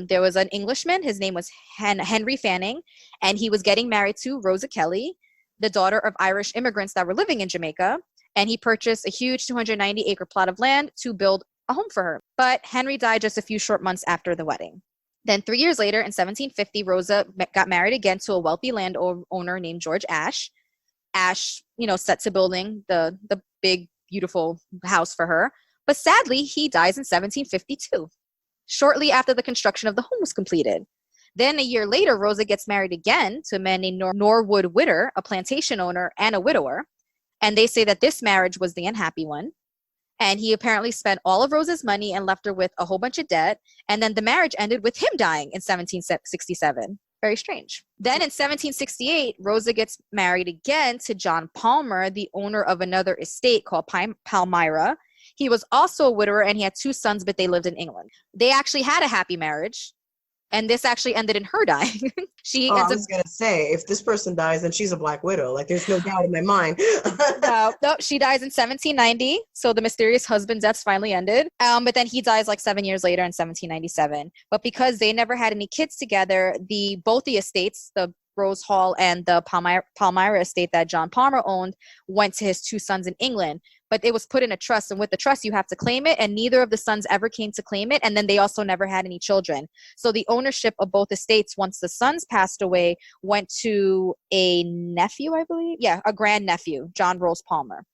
There was an Englishman. His name was Henry Fanning, and he was getting married to Rosa Kelly, the daughter of Irish immigrants that were living in Jamaica. And he purchased a huge 290-acre plot of land to build a home for her. But Henry died just a few short months after the wedding. Then 3 years later, in 1750, Rosa got married again to a wealthy landowner named George Ashe. Ashe, set to building the big, beautiful house for her. But sadly, he dies in 1752, shortly after the construction of the home was completed. Then a year later, Rosa gets married again to a man named Norwood Witter, a plantation owner and a widower. And they say that this marriage was the unhappy one. And he apparently spent all of Rosa's money and left her with a whole bunch of debt. And then the marriage ended with him dying in 1767. Very strange. Then in 1768, Rosa gets married again to John Palmer, the owner of another estate called Palmyra. He was also a widower and he had 2 sons, but they lived in England. They actually had a happy marriage. And this actually ended in her dying. I was going to say, if this person dies, then she's a Black Widow. Like, there's no doubt in my mind. No, she dies in 1790. So the mysterious husband deaths finally ended. But then he dies like 7 years later in 1797. But because they never had any kids together, both the estates, the Rose Hall and the Palmyra estate that John Palmer owned, went to his 2 sons in England. But it was put in a trust, and with the trust, you have to claim it, and neither of the sons ever came to claim it, and then they also never had any children. So the ownership of both estates, once the sons passed away, went to a nephew, I believe? Yeah, a grandnephew, John Rose Palmer.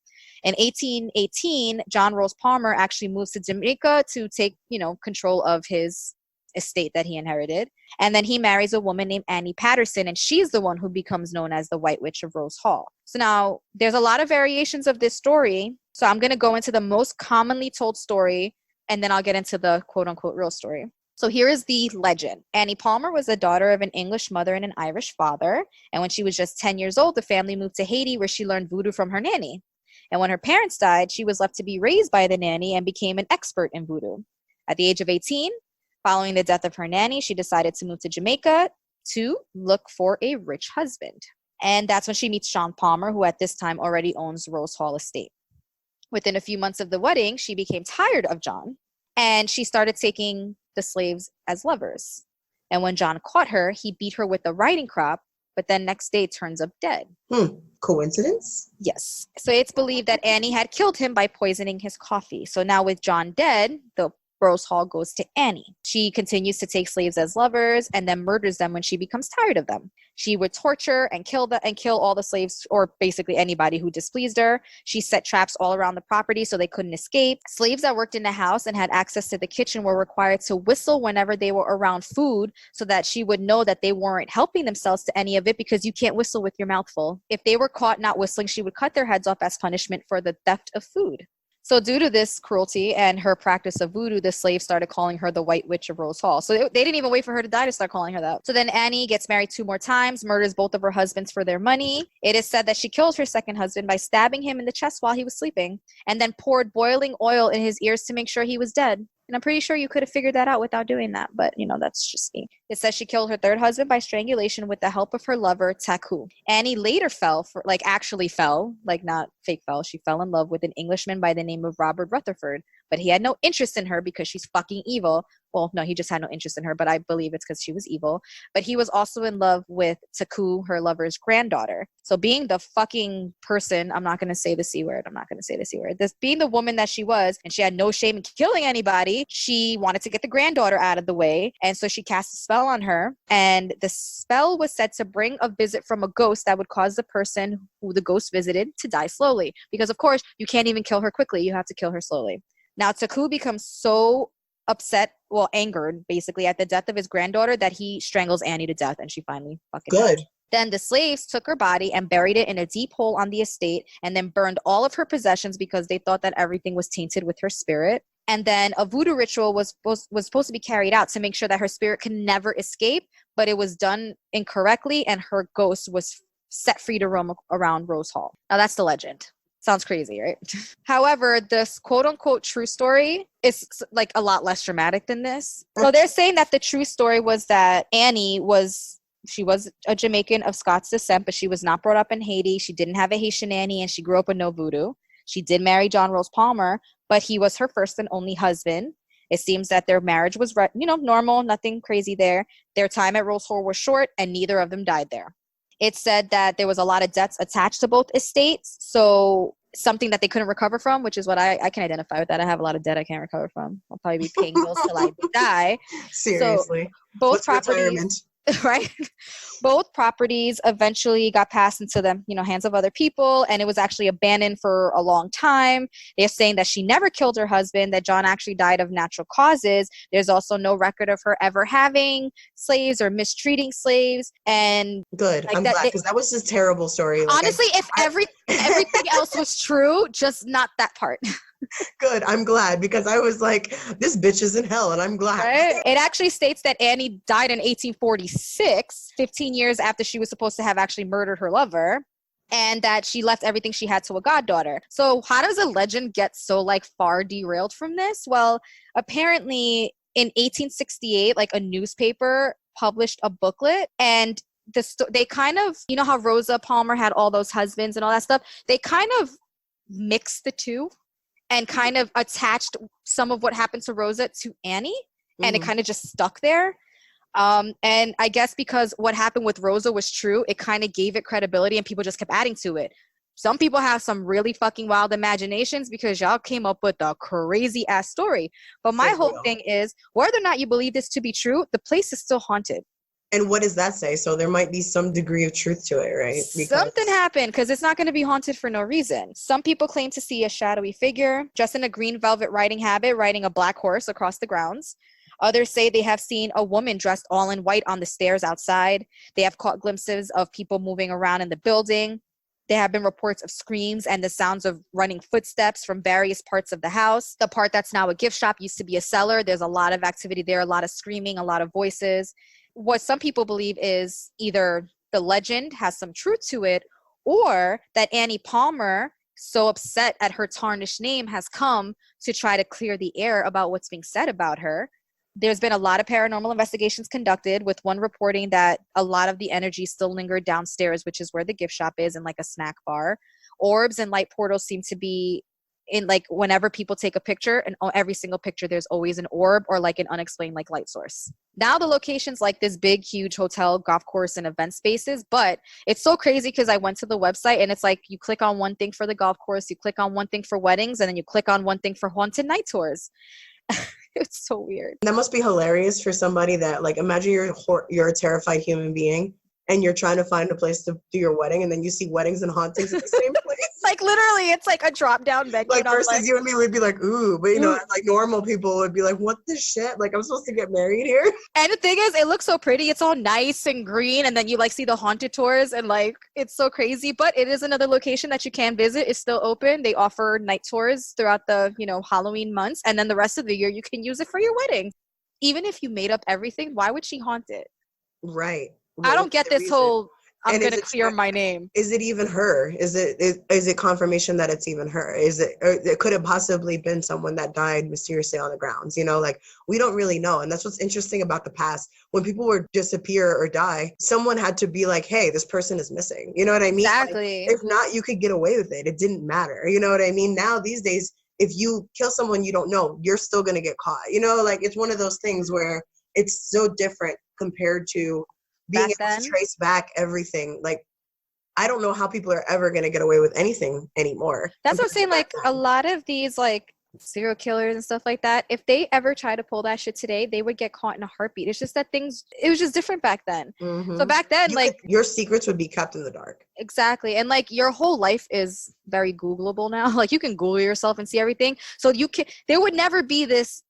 In 1818, John Rose Palmer actually moves to Jamaica to take, control of his estate that he inherited. And then he marries a woman named Annie Patterson, and she's the one who becomes known as the White Witch of Rose Hall. So now there's a lot of variations of this story. So I'm going to go into the most commonly told story, and then I'll get into the quote unquote real story. So here is the legend. Annie Palmer was the daughter of an English mother and an Irish father. And when she was just 10 years old, the family moved to Haiti, where she learned voodoo from her nanny. And when her parents died, she was left to be raised by the nanny and became an expert in voodoo. At the age of 18, following the death of her nanny, she decided to move to Jamaica to look for a rich husband. And that's when she meets John Palmer, who at this time already owns Rose Hall Estate. Within a few months of the wedding, she became tired of John, and she started taking the slaves as lovers. And when John caught her, he beat her with a riding crop, but then next day turns up dead. Coincidence? Yes. So it's believed that Annie had killed him by poisoning his coffee. So now with John dead, the Rose Hall goes to Annie. She continues to take slaves as lovers and then murders them when she becomes tired of them. She would torture and kill all the slaves, or basically anybody who displeased her. She set traps all around the property so they couldn't escape. Slaves that worked in the house and had access to the kitchen were required to whistle whenever they were around food so that she would know that they weren't helping themselves to any of it, because you can't whistle with your mouth full. If they were caught not whistling, she would cut their heads off as punishment for the theft of food. So due to this cruelty and her practice of voodoo, the slaves started calling her the White Witch of Rose Hall. So they didn't even wait for her to die to start calling her that. So then Annie gets married 2 more times, murders both of her husbands for their money. It is said that she killed her second husband by stabbing him in the chest while he was sleeping, and then poured boiling oil in his ears to make sure he was dead. And I'm pretty sure you could have figured that out without doing that. But, that's just me. It says she killed her third husband by strangulation with the help of her lover, Taku. Annie later actually fell, not fake fell. She fell in love with an Englishman by the name of Robert Rutherford. But he had no interest in her because she's fucking evil. Well, no, he just had no interest in her, but I believe it's because she was evil. But he was also in love with Taku, her lover's granddaughter. So being the fucking person, I'm not going to say the C word. This being the woman that she was, and she had no shame in killing anybody, she wanted to get the granddaughter out of the way. And so she cast a spell on her. And the spell was said to bring a visit from a ghost that would cause the person who the ghost visited to die slowly. Because, of course, you can't even kill her quickly. You have to kill her slowly. Now, Taku becomes so angered, basically, at the death of his granddaughter that he strangles Annie to death, and she finally fucking died. Then the slaves took her body and buried it in a deep hole on the estate, and then burned all of her possessions because they thought that everything was tainted with her spirit. And then a voodoo ritual was supposed to be carried out to make sure that her spirit can never escape, but it was done incorrectly, and her ghost was set free to roam around Rose Hall. Now, that's the legend. Sounds crazy, right? However, this quote-unquote true story is a lot less dramatic than this. So they're saying that the true story was that Annie was a Jamaican of Scots descent, but she was not brought up in Haiti. She didn't have a Haitian nanny, and she grew up with no voodoo. She did marry John Rose Palmer, but he was her first and only husband. It seems that their marriage was, normal, nothing crazy there. Their time at Rose Hall was short, and neither of them died there. It said that there was a lot of debts attached to both estates, so something that they couldn't recover from, which is what I can identify with that. I have a lot of debt I can't recover from. I'll probably be paying bills till I die. Seriously. So both What's properties, retirement? right? Both properties eventually got passed into the hands of other people, and it was actually abandoned for a long time. They're saying that she never killed her husband, that John actually died of natural causes. There's also no record of her ever having slaves or mistreating slaves. And good. I'm glad, because that was a terrible story. Honestly, if everything else was true, just not that part. Good. I'm glad, because I was like, this bitch is in hell, and I'm glad. Right? It actually states that Annie died in 1846, 15 years after she was supposed to have actually murdered her lover, and that she left everything she had to a goddaughter. So how does a legend get so far derailed from this? Well, apparently in 1868, a newspaper published a booklet, and they kind of, how Rosa Palmer had all those husbands and all that stuff, they kind of mixed the two and kind of attached some of what happened to Rosa to Annie, and it kind of just stuck there. And I guess because what happened with Rosa was true, it kind of gave it credibility, and people just kept adding to it. Some people have some really fucking wild imaginations because y'all came up with a crazy ass story. But my whole thing is, whether or not you believe this to be true, the place is still haunted. And what does that say? So there might be some degree of truth to it, right? Something happened, because it's not going to be haunted for no reason. Some people claim to see a shadowy figure dressed in a green velvet riding habit riding a black horse across the grounds. Others say they have seen a woman dressed all in white on the stairs outside. They have caught glimpses of people moving around in the building. There have been reports of screams and the sounds of running footsteps from various parts of the house. The part that's now a gift shop used to be a cellar. There's a lot of activity there, a lot of screaming, a lot of voices. What some people believe is either the legend has some truth to it, or that Annie Palmer, so upset at her tarnished name, has come to try to clear the air about what's being said about her. There's been a lot of paranormal investigations conducted, with one reporting that a lot of the energy still lingered downstairs, which is where the gift shop is, and like a snack bar. Orbs and light portals seem to be in, like, whenever people take a picture, and every single picture there's always an orb or like an unexplained like light source. Now the location's like this big huge hotel, golf course, and event spaces, but it's so crazy because I went to the website and it's like you click on one thing for the golf course, you click on one thing for weddings, and then you click on one thing for haunted night tours. It's so weird. That must be hilarious for somebody that, like, imagine you're a terrified human being and you're trying to find a place to do your wedding, and then you see weddings and hauntings in the same place. Like, literally, it's like a drop down menu. Like, versus you and me would be like, ooh, but like normal people would be like, what the shit? Like, I'm supposed to get married here? And the thing is, it looks so pretty. It's all nice and green, and then you like see the haunted tours, and like, it's so crazy. But it is another location that you can visit. It's still open. They offer night tours throughout the, Halloween months, and then the rest of the year you can use it for your wedding. Even if you made up everything, why would she haunt it? Right. I don't get this whole I'm going to clear my name. Is it even her? Is it confirmation that it's even her? It could have possibly been someone that died mysteriously on the grounds, like, we don't really know. And that's what's interesting about the past. When people would disappear or die, someone had to be like, hey, this person is missing. You know what I mean? Exactly. Like, if not, you could get away with it. It didn't matter. You know what I mean? Now, these days, if you kill someone you don't know, you're still going to get caught. Like, it's one of those things where it's so different compared to being able to trace back everything. Like, I don't know how people are ever going to get away with anything anymore. That's what I'm saying. Like, a lot of these, like, serial killers and stuff like that, if they ever try to pull that shit today, they would get caught in a heartbeat. It's just that it was just different back then. Mm-hmm. So back then, your secrets would be kept in the dark. Exactly. And like, your whole life is very Googleable now. Like, you can Google yourself and see everything. So there would never be this,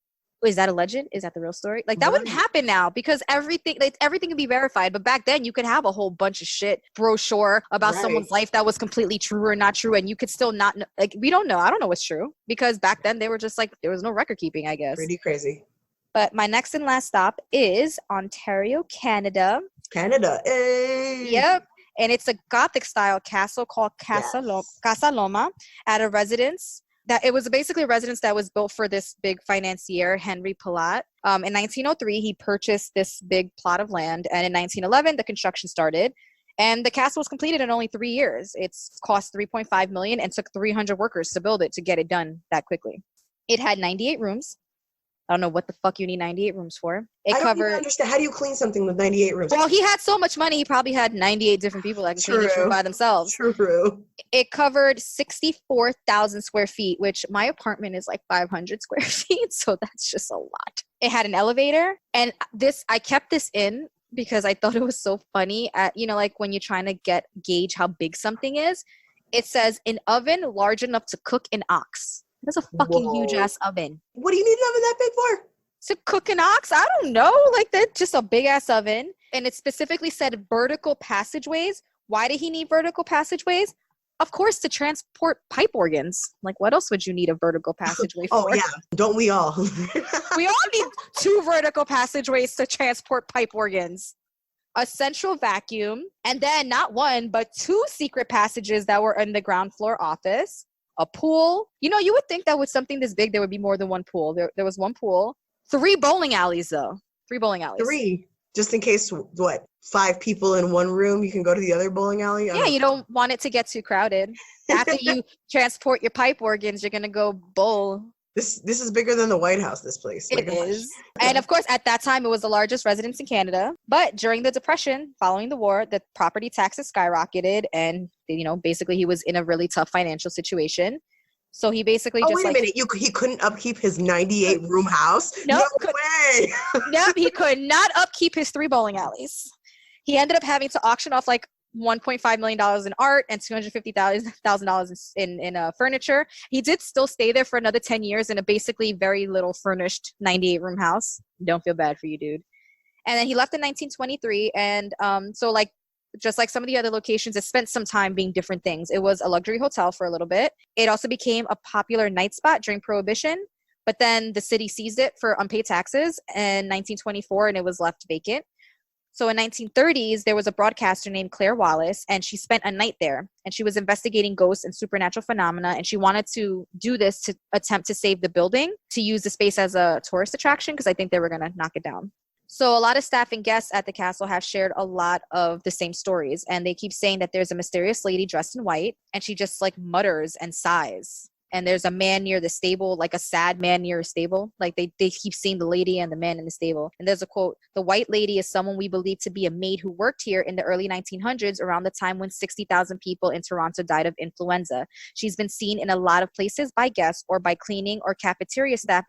is that a legend? Is that the real story? Like, that wouldn't happen now, because everything can be verified. But back then, you could have a whole bunch of shit brochure about someone's life that was completely true or not true, and you could still not know. Like, we don't know. I don't know what's true, because back then they were just like, there was no record keeping, I guess. Pretty crazy. But my next and last stop is Ontario, Canada. Canada. Hey. Yep. And it's a Gothic style castle called Casa Loma at a residence. That it was basically a residence that was built for this big financier, Henry Pilat. In 1903, he purchased this big plot of land, and in 1911, the construction started, and the castle was completed in only 3 years. It's cost $3.5 million and took 300 workers to build it to get it done that quickly. It had 98 rooms. I don't know what the fuck you need 98 rooms for. I don't even understand. How do you clean something with 98 rooms? Well, he had so much money, he probably had 98 different people that could clean this room by themselves. True. It covered 64,000 square feet, which my apartment is like 500 square feet. So that's just a lot. It had an elevator. And I kept this in because I thought it was so funny. Like, when you're trying to gauge how big something is, it says an oven large enough to cook an ox. That's a fucking huge ass oven. What do you need an oven that big for? To cook an ox? I don't know. Like, that's just a big ass oven. And it specifically said vertical passageways. Why did he need vertical passageways? Of course, to transport pipe organs. Like, what else would you need a vertical passageway for? Oh, yeah. Don't we all? We all need 2 vertical passageways to transport pipe organs. A central vacuum. And then not 1, but 2 secret passages that were in the ground floor office. A pool. You would think that with something this big, there would be more than 1 pool. There was 1 pool. 3 bowling alleys, though. 3 bowling alleys. 3. Just in case, 5 people in 1 room, you can go to the other bowling alley? Yeah, you don't want it to get too crowded. After you transport your pipe organs, you're going to go bowl. This is bigger than the White House, this place. It is. And of course, at that time, it was the largest residence in Canada. But during the Depression, following the war, the property taxes skyrocketed. And, basically he was in a really tough financial situation. So he basically wait a minute. He couldn't upkeep his 98-room house? No way. No, he could not upkeep his 3 bowling alleys. He ended up having to auction off like $1.5 million in art and $250,000 in furniture. He did still stay there for another 10 years in a basically very little furnished 98-room house. Don't feel bad for you, dude. And then he left in 1923. And just like some of the other locations, it spent some time being different things. It was a luxury hotel for a little bit. It also became a popular night spot during Prohibition. But then the city seized it for unpaid taxes in 1924, and it was left vacant. So in 1930s, there was a broadcaster named Claire Wallace, and she spent a night there. And she was investigating ghosts and supernatural phenomena. And she wanted to do this to attempt to save the building, to use the space as a tourist attraction, because I think they were going to knock it down. So a lot of staff and guests at the castle have shared a lot of the same stories. And they keep saying that there's a mysterious lady dressed in white, and she just like mutters and sighs. And there's a man near the stable, like a sad man near a stable. Like they keep seeing the lady and the man in the stable. And there's a quote, "The white lady is someone we believe to be a maid who worked here in the early 1900s, around the time when 60,000 people in Toronto died of influenza. She's been seen in a lot of places by guests or by cleaning or cafeteria staff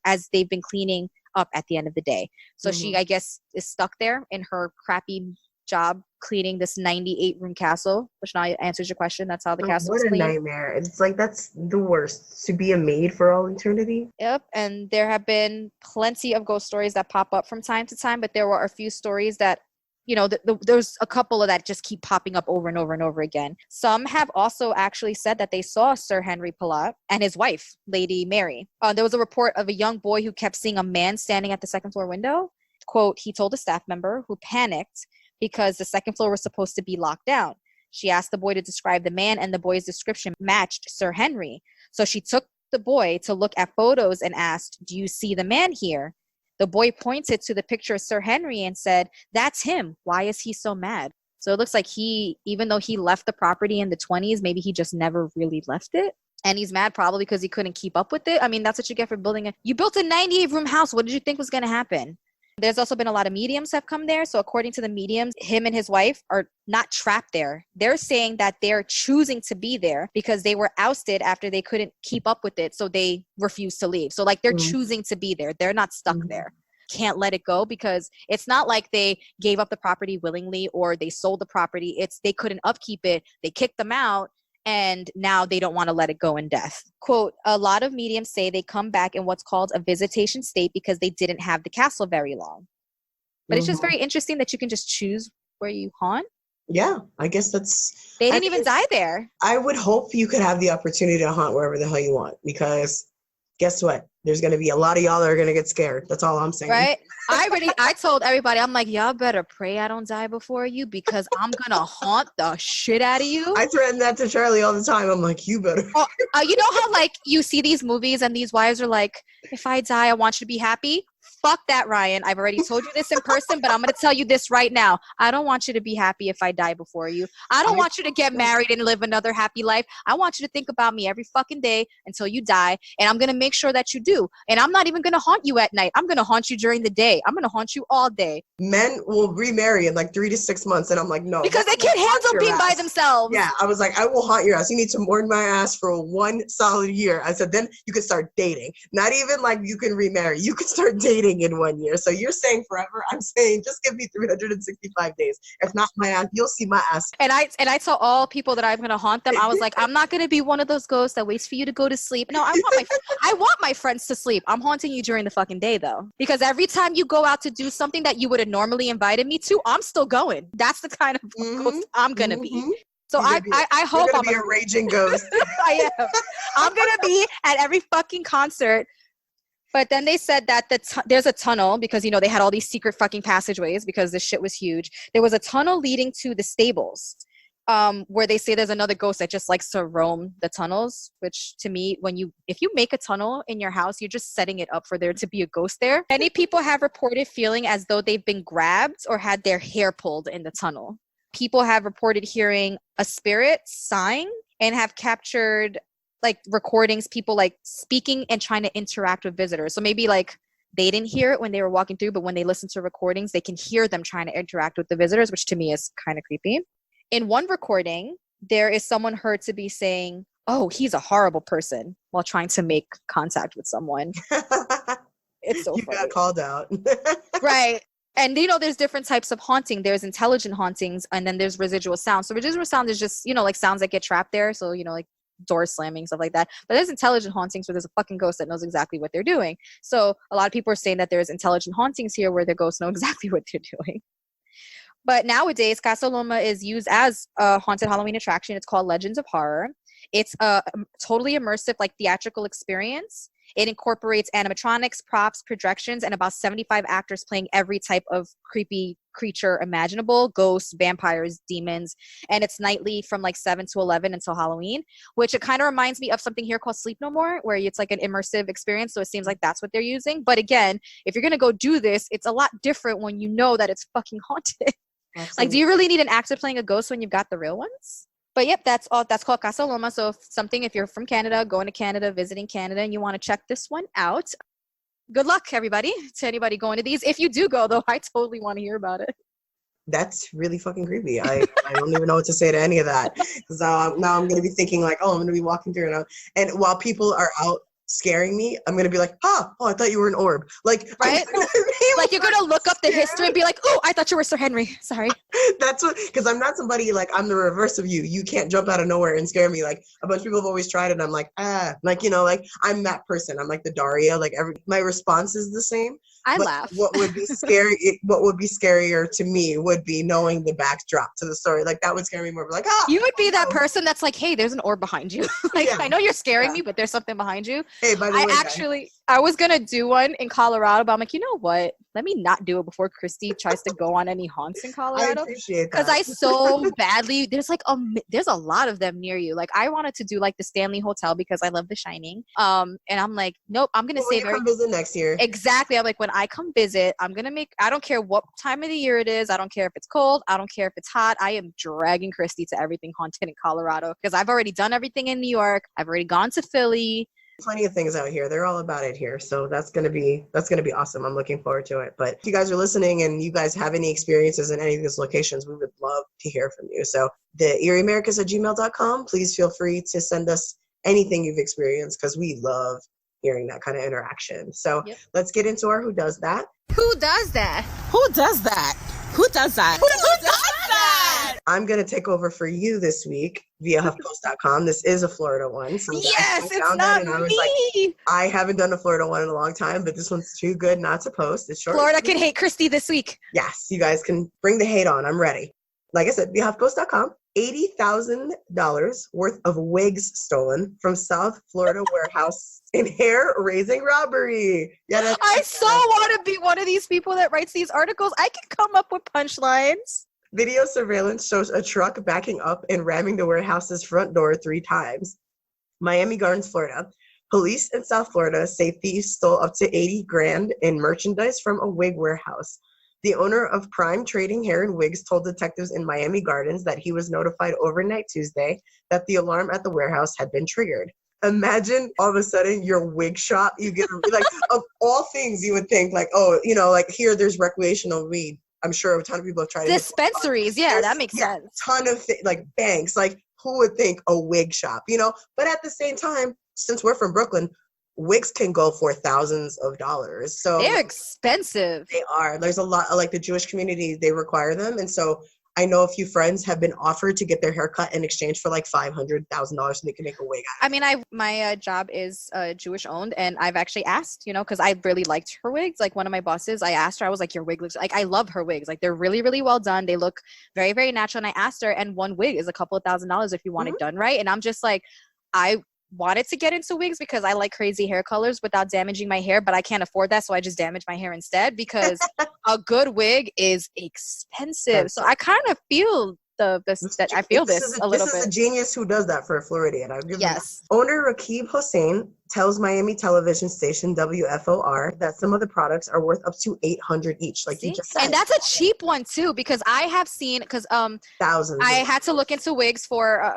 as they've been cleaning up at the end of the day." So she, I guess, is stuck there in her crappy job cleaning this 98-room castle, which now answers your question. That's how the castle is cleaned. What a cleaned. nightmare. It's like, that's the worst, to be a maid for all eternity. Yep. And there have been plenty of ghost stories that pop up from time to time, but there were a few stories that, you know, there's a couple of that just keep popping up over and over and over again. Some have also actually said that they saw Sir Henry Palat and his wife, Lady Mary. There was a report of a young boy who kept seeing a man standing at the second floor window. Quote, "He told a staff member who panicked because the second floor was supposed to be locked down. She asked the boy to describe the man, and the boy's description matched Sir Henry. So she took the boy to look at photos and asked, 'Do you see the man here?' The boy pointed to the picture of Sir Henry and said, 'That's him. Why is he so mad?' So it looks like even though he left the property in the 20s, maybe he just never really left it. And he's mad probably because he couldn't keep up with it. I mean, that's what you get for you built a 98-room house. What did you think was going to happen? There's also been a lot of mediums have come there. So according to the mediums, him and his wife are not trapped there. They're saying that they're choosing to be there because they were ousted after they couldn't keep up with it. So they refused to leave. So like they're choosing to be there. They're not stuck there. Can't let it go because it's not like they gave up the property willingly or they sold the property. It's they couldn't upkeep it. They kicked them out. And now they don't want to let it go in death. Quote, "A lot of mediums say they come back in what's called a visitation state because they didn't have the castle very long." But it's just very interesting that you can just choose where you haunt. Yeah, I guess They didn't even die there. I would hope you could have the opportunity to haunt wherever the hell you want, because guess what? There's going to be a lot of y'all that are going to get scared. That's all I'm saying. Right? I told everybody, I'm like, y'all better pray I don't die before you because I'm going to haunt the shit out of you. I threaten that to Charlie all the time. I'm like, you better. You know how like you see these movies and these wives are like, if I die, I want you to be happy. Fuck that, Ryan. I've already told you this in person, but I'm going to tell you this right now. I don't want you to be happy if I die before you. I don't want you to get married and live another happy life. I want you to think about me every fucking day until you die, and I'm going to make sure that you do. And I'm not even going to haunt you at night. I'm going to haunt you during the day. I'm going to haunt you all day. Men will remarry in like 3 to 6 months, and I'm like, no. Because they can't handle being by themselves. Yeah, I was like, I will haunt your ass. You need to mourn my ass for 1 solid year. I said, then you can start dating. Not even like you can remarry. You can start dating in 1 year. So you're saying forever. I'm saying just give me 365 days. If not my ass, you'll see my ass. And I tell all people that I'm going to haunt them. I was like, I'm not going to be one of those ghosts that waits for you to go to sleep. No, I want my friends to sleep. I'm haunting you during the fucking day though. Because every time you go out to do something that you would have normally invited me to, I'm still going. That's the kind of ghost I'm going to be. So I hope I'm going to be a raging ghost. I am. I'm going to be at every fucking concert. But then they said that there's a tunnel because, you know, they had all these secret fucking passageways because this shit was huge. There was a tunnel leading to the stables where they say there's another ghost that just likes to roam the tunnels, which to me, if you make a tunnel in your house, you're just setting it up for there to be a ghost there. Many people have reported feeling as though they've been grabbed or had their hair pulled in the tunnel. People have reported hearing a spirit sighing and have captured like recordings, people like speaking and trying to interact with visitors. So maybe like they didn't hear it when they were walking through, but when they listen to recordings, they can hear them trying to interact with the visitors, which to me is kind of creepy. In one recording, there is someone heard to be saying, "Oh, he's a horrible person," while trying to make contact with someone. It's so funny. You got called out. Right. And, you know, there's different types of haunting. There's intelligent hauntings, and then there's residual sound. So residual sound is just, you know, like sounds that get trapped there. So, you know, like doors slamming, stuff like that. But there's intelligent hauntings where there's a fucking ghost that knows exactly what they're doing. So a lot of people are saying that there's intelligent hauntings here where the ghosts know exactly what they're doing. But nowadays, Casa Loma is used as a haunted Halloween attraction. It's called Legends of Horror. It's a totally immersive, like theatrical experience. It incorporates animatronics, props, projections, and about 75 actors playing every type of creepy creature imaginable, ghosts, vampires, demons. And it's nightly from like 7 to 11 until Halloween, which it kind of reminds me of something here called Sleep No More, where it's like an immersive experience. So it seems like that's what they're using. But again, if you're going to go do this, it's a lot different when you know that it's fucking haunted. Like, do you really need an actor playing a ghost when you've got the real ones? But yep, that's all. That's called Casa Loma. So if you're from Canada, going to Canada, visiting Canada, and you want to check this one out, good luck, everybody, to anybody going to these. If you do go, though, I totally want to hear about it. That's really fucking creepy. I don't even know what to say to any of that. Because now I'm going to be thinking like, oh, I'm going to be walking through and while people are out scaring me, I'm going to be like, oh, I thought you were an orb. Like, right? Like, you're going to look up the history and be like, oh, I thought you were Sir Henry. Sorry. That's what, because I'm not somebody like, I'm the reverse of you. You can't jump out of nowhere and scare me. Like, a bunch of people have always tried it. And I'm like, like, like, I'm that person. I'm like the Daria. Like, my response is the same. I laugh. What would be scary? What would be scarier to me would be knowing the backdrop to the story. Like, that would scare me more. Like, you would be that person that's like, hey, there's an orb behind you. Like, I know you're scaring me, but there's something behind you. Hey, by the way, I was gonna do one in Colorado, but I'm like, you know what? Let me not do it before Kristi tries to go on any haunts in Colorado. I appreciate that. Because I so badly, there's a lot of them near you. Like, I wanted to do like the Stanley Hotel because I love The Shining. And I'm like, nope, I'm gonna save everything. Come visit next year. Exactly. I'm like, when I come visit, I don't care what time of the year it is. I don't care if it's cold. I don't care if it's hot. I am dragging Kristi to everything haunted in Colorado because I've already done everything in New York. I've already gone to Philly. Plenty of things out here. They're all about it here. So that's gonna be awesome. I'm looking forward to it. But if you guys are listening and you guys have any experiences in any of these locations, we would love to hear from you. So the eerieamericas@gmail.com, please feel free to send us anything you've experienced because we love hearing that kind of interaction. So let's get into our Who Does That. Who does that? Who does that? Who does that? Who does that? I'm going to take over for you this week via HuffPost.com. This is a Florida one. So yes, it's not me. I haven't done a Florida one in a long time, but this one's too good not to post. It's short. Florida can hate Kristi this week. Yes, you guys can bring the hate on. I'm ready. Like I said, via HuffPost.com. $80,000 worth of wigs stolen from South Florida warehouse in hair-raising robbery. Yeah, I so want to be one of these people that writes these articles. I can come up with punchlines. Video surveillance shows a truck backing up and ramming the warehouse's front door 3 times. Miami Gardens, Florida. Police in South Florida say thieves stole up to $80,000 in merchandise from a wig warehouse. The owner of Prime Trading Hair and Wigs told detectives in Miami Gardens that he was notified overnight Tuesday that the alarm at the warehouse had been triggered. Imagine all of a sudden your wig shop, you get like of all things you would think like, oh, like here there's recreational weed. I'm sure a ton of people have tried it. Dispensaries, that makes sense. Ton of like banks, like who would think a wig shop, But at the same time, since we're from Brooklyn, wigs can go for thousands of dollars. So they're expensive. They are. There's a lot, like the Jewish community, they require them. And so I know a few friends have been offered to get their hair cut in exchange for like $500,000 so they can make a wig out of it. I mean, my job is Jewish owned, and I've actually asked, because I really liked her wigs. Like one of my bosses, I asked her, I was like, your wig looks like, I love her wigs. Like they're really, really well done. They look very, very natural. And I asked her, and one wig is a couple of $1,000s if you want it done right. And I'm just like, I wanted to get into wigs because I like crazy hair colors without damaging my hair, but I can't afford that, so I just damage my hair instead because a good wig is expensive. So I kind of feel this a little bit. This is a genius who does that for a Floridian. Yes. Owner Rakib Hossein tells Miami television station WFOR that some of the products are worth up to $800 each, like you just said. And that's a cheap one too, because I have seen thousands. I had to look into wigs for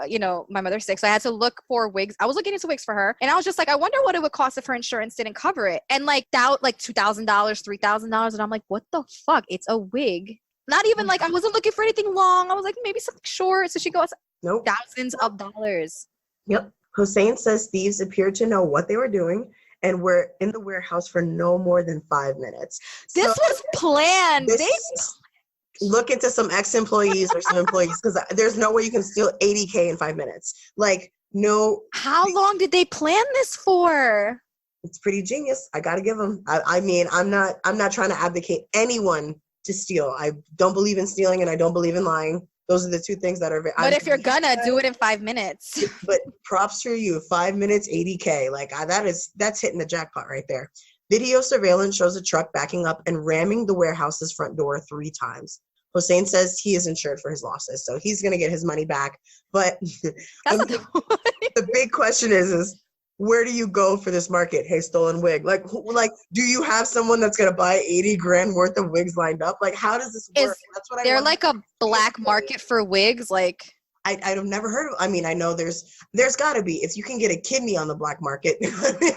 my mother's sick, so I had to look for wigs. I was looking into wigs for her, and I was just like, I wonder what it would cost if her insurance didn't cover it. And like $2,000, $3,000, and I'm like, what the fuck? It's a wig. Not even like I wasn't looking for anything long. I was like, maybe something short. So she goes, nope. Thousands of dollars. Yep. Hossein says thieves appeared to know what they were doing and were in the warehouse for no more than 5 minutes. This was planned. Look into some ex-employees or some employees because there's no way you can steal $80,000 in 5 minutes. Like, no. How long did they plan this for? It's pretty genius. I got to give them. I mean, I'm not trying to advocate anyone to steal. I don't believe in stealing and I don't believe in lying. Those are the two things that are. But if you're gonna do it in 5 minutes. But props for you. 5 minutes, 80K. Like that's hitting the jackpot right there. Video surveillance shows a truck backing up and ramming the warehouse's front door 3 times. Hossein says he is insured for his losses, so he's going to get his money back. But the big question is where do you go for this market? Hey, stolen wig. Like, do you have someone that's going to buy 80 grand worth of wigs lined up? Like, how does this work? That's what they're like a black market for wigs, like. I've never heard of. I mean, I know there's got to be. If you can get a kidney on the black market,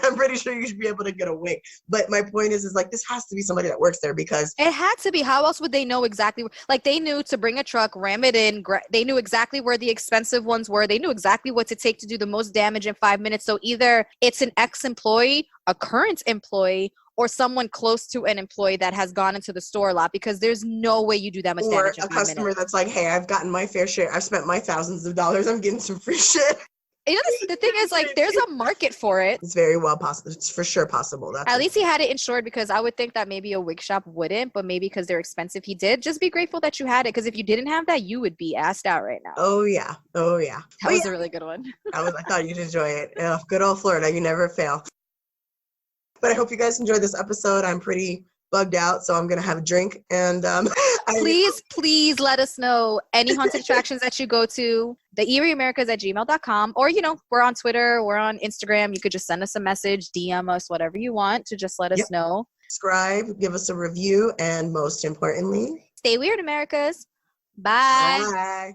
I'm pretty sure you should be able to get a wig. But my point is like this has to be somebody that works there because it had to be. How else would they know exactly? Like they knew to bring a truck, ram it in. They knew exactly where the expensive ones were. They knew exactly what to take to do the most damage in 5 minutes. So either it's an ex-employee, a current employee, or someone close to an employee that has gone into the store a lot, because there's no way you do that much damage in 5 minutes. Or a customer that's like, hey, I've gotten my fair share. I've spent my thousands of dollars. I'm getting some free shit. You know, the thing is, like, there's a market for it. It's very well possible. It's for sure possible. At least he had it insured, because I would think that maybe a wig shop wouldn't, but maybe because they're expensive, he did. Just be grateful that you had it, because if you didn't have that, you would be assed out right now. Oh, yeah. That was a really good one. I thought you'd enjoy it. Good old Florida. You never fail. But I hope you guys enjoyed this episode. I'm pretty bugged out, so I'm going to have a drink. And please let us know any haunted attractions that you go to. The Eerie Americas at gmail.com. Or, we're on Twitter. We're on Instagram. You could just send us a message, DM us, whatever you want to just let us know. Subscribe, give us a review, and most importantly, stay weird, Americas. Bye. Bye.